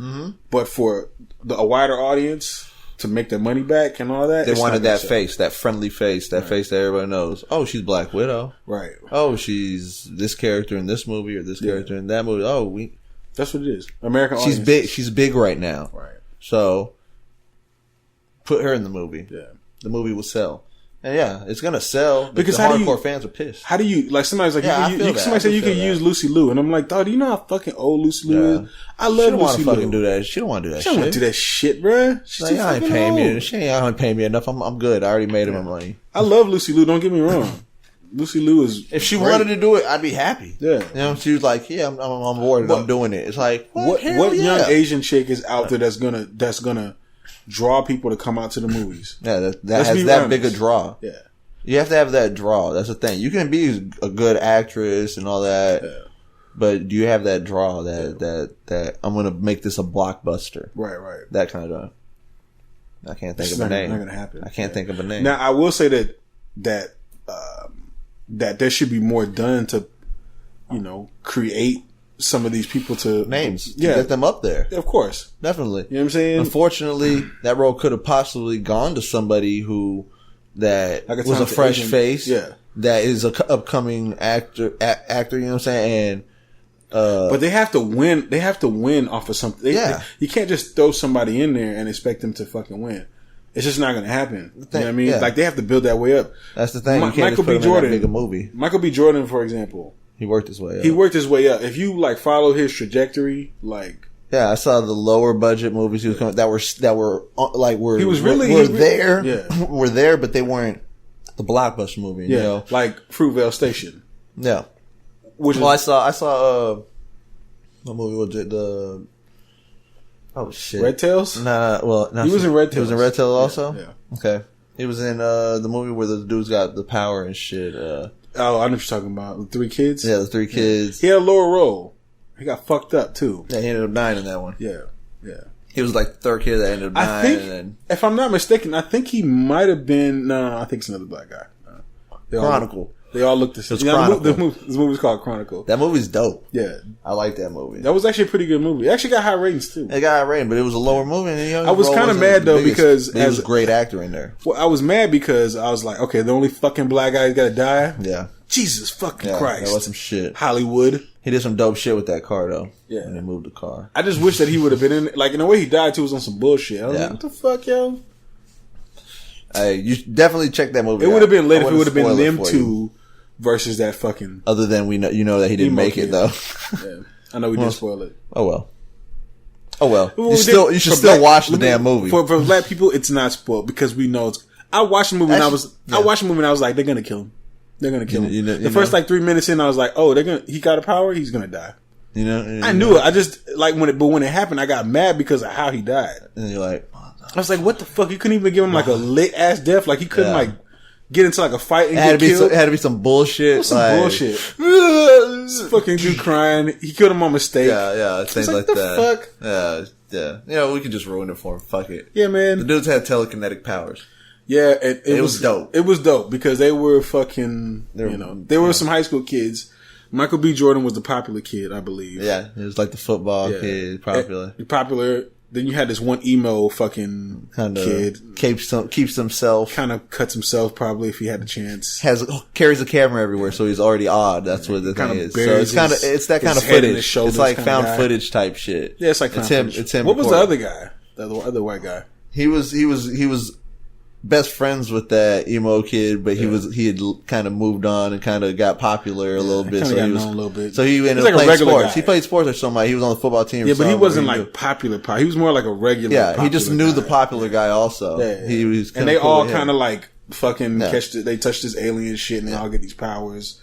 but for a wider audience to make their money back and all that,
they wanted that face, that friendly face, that face that everybody knows. Oh, she's Black Widow,
right?
Oh, she's this character in this movie or this character in that movie. Oh,
that's what it is. American.
She's
audience.
big. She's big right now,
right?
So put her in the movie.
Yeah.
The movie will sell. And it's gonna sell
because
the hardcore fans are pissed.
How do you, like, somebody's like, somebody said you can use Lucy Liu, and I'm like, dog, do you know how fucking old Lucy Liu is? I love Lucy Liu.
Do that. She don't want to do that.
She don't want to do that shit, bruh. She's
like, I ain't paying me. She ain't paying me enough. I'm good. I already made her my money.
I love Lucy Liu. Don't get me wrong. Lucy Liu is.
If she wanted to do it, I'd be happy.
Yeah.
You know, she was like, I'm on board. I'm doing it. It's like,
what young Asian chick is out there that's gonna draw people to come out to the movies?
Yeah, that has that big a draw.
Yeah.
You have to have that draw. That's the thing. You can be a good actress and all that, but do you have that draw that I'm going to make this a blockbuster?
Right.
That kind of draw. I can't think of a name.
Not going to happen.
I can't think of a name.
Now, I will say that there should be more done to, you know, create some of these people to
names. To get them up there.
Of course.
Definitely.
You know what I'm saying?
Unfortunately, that role could have possibly gone to somebody who was a fresh face.
Yeah.
That is a upcoming actor, you know what I'm saying? And,
but they have to win. They have to win off of something. You can't just throw somebody in there and expect them to fucking win. It's just not going to happen. You know what I mean? Like, they have to build that way up.
That's the thing. You can't
Michael
just put
B. Jordan,
in a movie.
Michael B. Jordan, for example.
He worked his way up.
If you, like, follow his trajectory, like.
Yeah, I saw the lower budget movies he was coming, that were there, but they weren't the blockbuster movie.
Yeah,
you know?
like Fruitvale Station.
Yeah, I saw what movie was it? Red Tails? Nah, he was in Red Tails. He was in Red Tails also.
Yeah.
Okay, he was in the movie where the dude's got the power and shit.
I know what you're talking about. The 3 kids.
Yeah, the 3 kids.
He had a lower role. He got fucked up too.
Yeah, he ended up dying in that one.
Yeah.
He was like the 3rd kid that ended up dying.
I think, if I'm not mistaken, I think he might have been. No, I think it's another black guy.
Chronicle.
They all look the same. This movie's called Chronicle.
That movie's dope.
Yeah,
I like that movie.
That was actually a pretty good movie. It actually got high ratings too.
It got high ratings, but it was a lower movie. And,
I was kind of mad though because
he was a great actor in there.
Well, I was mad because I was like, okay, the only fucking black guy got to die.
Yeah.
Jesus fucking Christ.
That was some shit.
Hollywood.
He did some dope shit with that car though.
Yeah.
When they moved the car.
I just wish that he would have been in it. Like, in the way he died too was on some bullshit. I was like, what the fuck, yo?
Hey, you should definitely check that movie.
It would have been lit if it would have been them two versus that fucking.
Other than you know that he didn't make it though.
Yeah. I know we did spoil it.
Oh well. You should still watch the damn movie.
For black people, it's not spoiled because we know it's. I watched the movie and I was like, they're gonna kill him. They're gonna kill him. The first like 3 minutes in, I was like, oh, he got a power, he's gonna die. I knew it. I just like when it happened, I got mad because of how he died.
And you're like,
I was like, what the fuck? You couldn't even give him like a lit ass death. Like he couldn't like get into like a fight and get killed.
It had to be some bullshit.
Bullshit. Fucking dude crying. He killed him on mistake.
Yeah, things like that.
Fuck?
Yeah. You know, we could just ruin it for him. Fuck it.
Yeah, man.
The dudes had telekinetic powers.
Yeah, it was
dope.
It was dope because they were fucking, they were some high school kids. Michael B. Jordan was the popular kid, I believe.
Yeah, he was like the football kid,
popular. Then you had this one emo fucking kid.
Keeps himself.
Kind of cuts himself probably if he had a chance.
Carries a camera everywhere, so he's already odd. That's what the thing is. So it's that kind of footage. It's like found footage type shit.
Yeah, it's like found footage.
It's him.
What was the other guy? The other white guy?
He was best friends with that emo kid, but he had kind of moved on and kind of got popular a little bit. So he was a little bit. So he ended up playing sports. Guy. He played sports or something. He was on the football team.
Yeah, but he wasn't like popular. He was more like a regular.
Yeah, he just knew the popular guy also.
Yeah.
He was,
and they all kind of like fucking they touched this alien shit, and they all get these powers.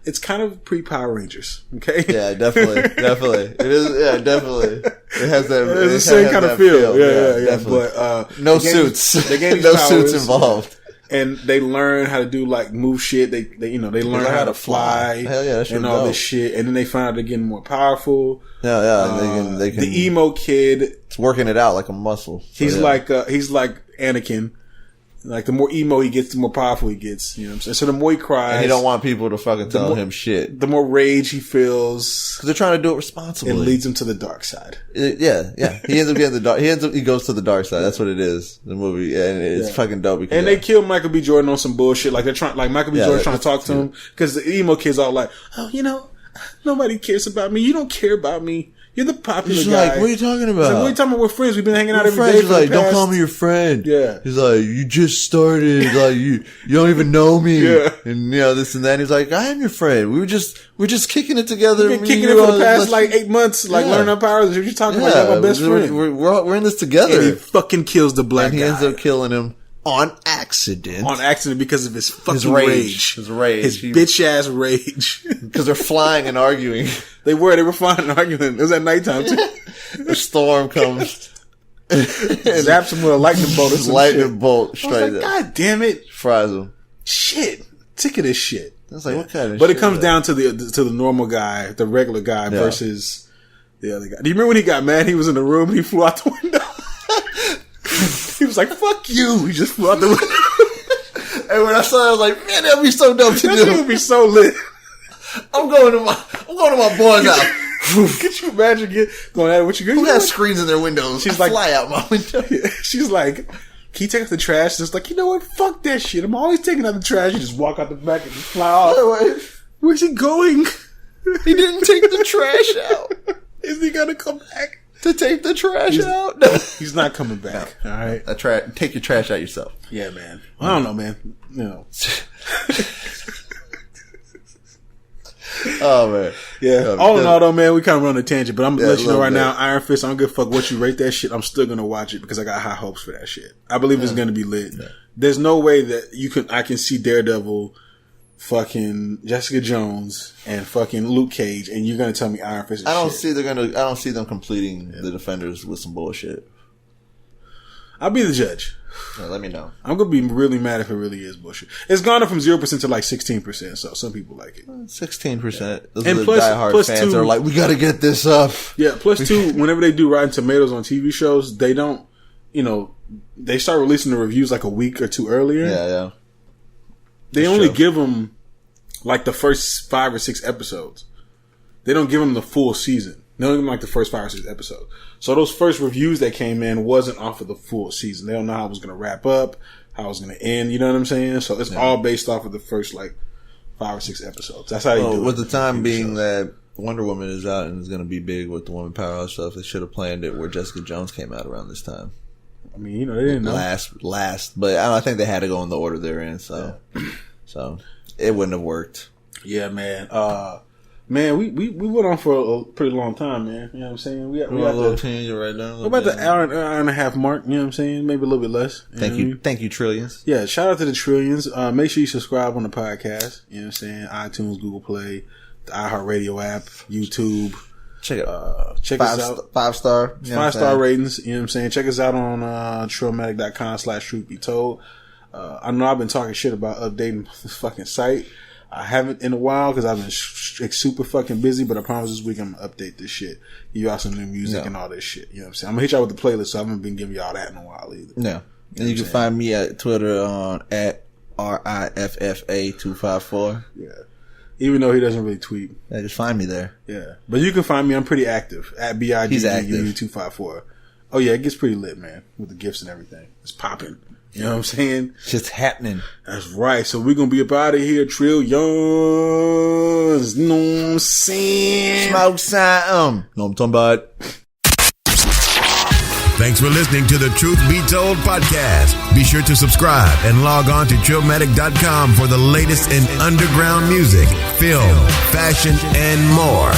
It's kind of pre-Power Rangers, okay?
Yeah, definitely. It is, yeah, definitely. It has that.
It's the same kind of feel. Yeah, definitely.
But no suits. They gave no suits involved.
and they learn how to do like move shit. They learn how to fly.
Hell yeah, that's
and all this shit. And then they find out they're getting more powerful.
Yeah. They can.
The emo kid,
it's working it out like a muscle. So,
he's like Anakin. Like the more emo he gets, the more powerful he gets. You know what I'm saying? So the more he cries,
and he don't want people to fucking tell him shit.
The more rage he feels,
because they're trying to do it responsibly.
It leads him to the dark side.
Yeah. He ends up getting the dark. He goes to the dark side. That's what it is. The movie, and it's fucking dope.
And they kill Michael B. Jordan on some bullshit. Like they're trying, like Michael B. Jordan's trying to talk to him because the emo kids all like, oh, nobody cares about me. You don't care about me. You're the popular guy.
Like, what are you talking about?
He's like, what are you talking about? We're friends. We've been hanging out every day.
He's like, don't call me your friend.
Yeah.
He's like, you just started. Like, you don't even know me.
Yeah.
And, this and that. And he's like, I am your friend. We're just kicking it together.
We've been kicking it for the past, 8 months. Like, learning our powers. What you talking about? You're my best friend.
We're in this together.
And he fucking kills the black guy.
And he ends up killing him. On accident.
Because of his fucking rage.
His rage.
His bitch ass rage.
Because they're flying and arguing.
They were flying and arguing. It was at nighttime too.
A storm comes.
Zaps him with a lightning bolt or some
lightning bolt straight up.
God damn it.
Fries him.
Shit. Sick of this shit.
I was like, what kind of
But
shit
it comes down to the normal guy, the regular guy versus the other guy. Do you remember when he got mad? He was in the room and he flew out the window. He was like, fuck you. He just flew out the window.
And when I saw it, I was like, man, that'd be so dope to do.
That would be so lit.
I'm going to my boys' house.
Could you imagine going at it with your girl?
Who has screens in their windows?
She's like,
fly out my window.
She's like, can you take out the trash? Just like, you know what? Fuck that shit. I'm always taking out the trash. You just walk out the back and just fly off. Where's he going?
He didn't take the trash out.
Is he gonna come back
to take the trash out?
No. He's not coming back. No. All right.
Take your trash out yourself.
Yeah, man. I don't know, man.
Oh man.
Yeah. All in all though, man, we kind of run a tangent, but I'm gonna let you know right now, Iron Fist, I don't give a fuck what you rate that shit. I'm still gonna watch it because I got high hopes for that shit. I believe it's gonna be lit. Yeah. There's no way that I can see Daredevil, fucking Jessica Jones, and fucking Luke Cage, and you're gonna tell me Iron Fist is
I don't
shit.
see them completing the Defenders with some bullshit.
I'll be the judge.
Yeah, let me know.
I'm gonna be really mad if it really is bullshit. It's gone up from 0% to like 16%, so some people like it.
16%. Yeah. Those
and
are the diehard fans that are like, we gotta get this up.
Yeah, plus two, whenever they do Rotten Tomatoes on TV shows, they don't, they start releasing the reviews like a week or two earlier.
Yeah.
They only give them like the first 5 or 6 episodes. They don't give them the full season. They only give them like the first 5 or 6 episodes. So those first reviews that came in wasn't off of the full season. They don't know how it was going to wrap up, how it was going to end. You know what I'm saying? So it's all based off of the first like 5 or 6 episodes. That's how you do it.
With the time being that Wonder Woman is out and is going to be big with the Woman Powerhouse stuff, they should have planned it where Jessica Jones came out around this time.
I mean, they didn't know.
Last, but I think they had to go in the order they're in, so it wouldn't have worked.
Yeah, man. Man, we went on for a pretty long time, man. You know what I'm saying? We got
a little tangent right now.
We're about the hour and a half mark. You know what I'm saying? Maybe a little bit less.
Thank you, Trillions.
Yeah, shout out to the Trillions. Make sure you subscribe on the podcast. You know what I'm saying? iTunes, Google Play, the iHeartRadio app, YouTube.
Check it.
Check us out.
5-star.
5-star ratings. You know what I'm saying? Check us out on Trillmatic.com/truthbetold. I know I've been talking shit about updating this fucking site. I haven't in a while because I've been super fucking busy, but I promise this week I'm going to update this shit. Give y'all some new music and all this shit. You know what I'm saying? I'm going to hit y'all with the playlist, so I haven't been giving y'all that in a while either.
Yeah. And you can find me at Twitter on at RIFFA254.
Yeah. Even though he doesn't really tweet.
Yeah, just find me there.
Yeah. But you can find me. I'm pretty active. At Bigg
UU
254. Oh yeah, it gets pretty lit, man. With the gifts and everything. It's popping. You know what I'm saying?
It's just happening.
That's right. So we're going to be up out of here, Trillions. You know what I'm saying?
Smoke something. Know what I'm talking about.
Thanks for listening to the Truth Be Told podcast. Be sure to subscribe and log on to Trillmatic.com for the latest in underground music, film, fashion, and more.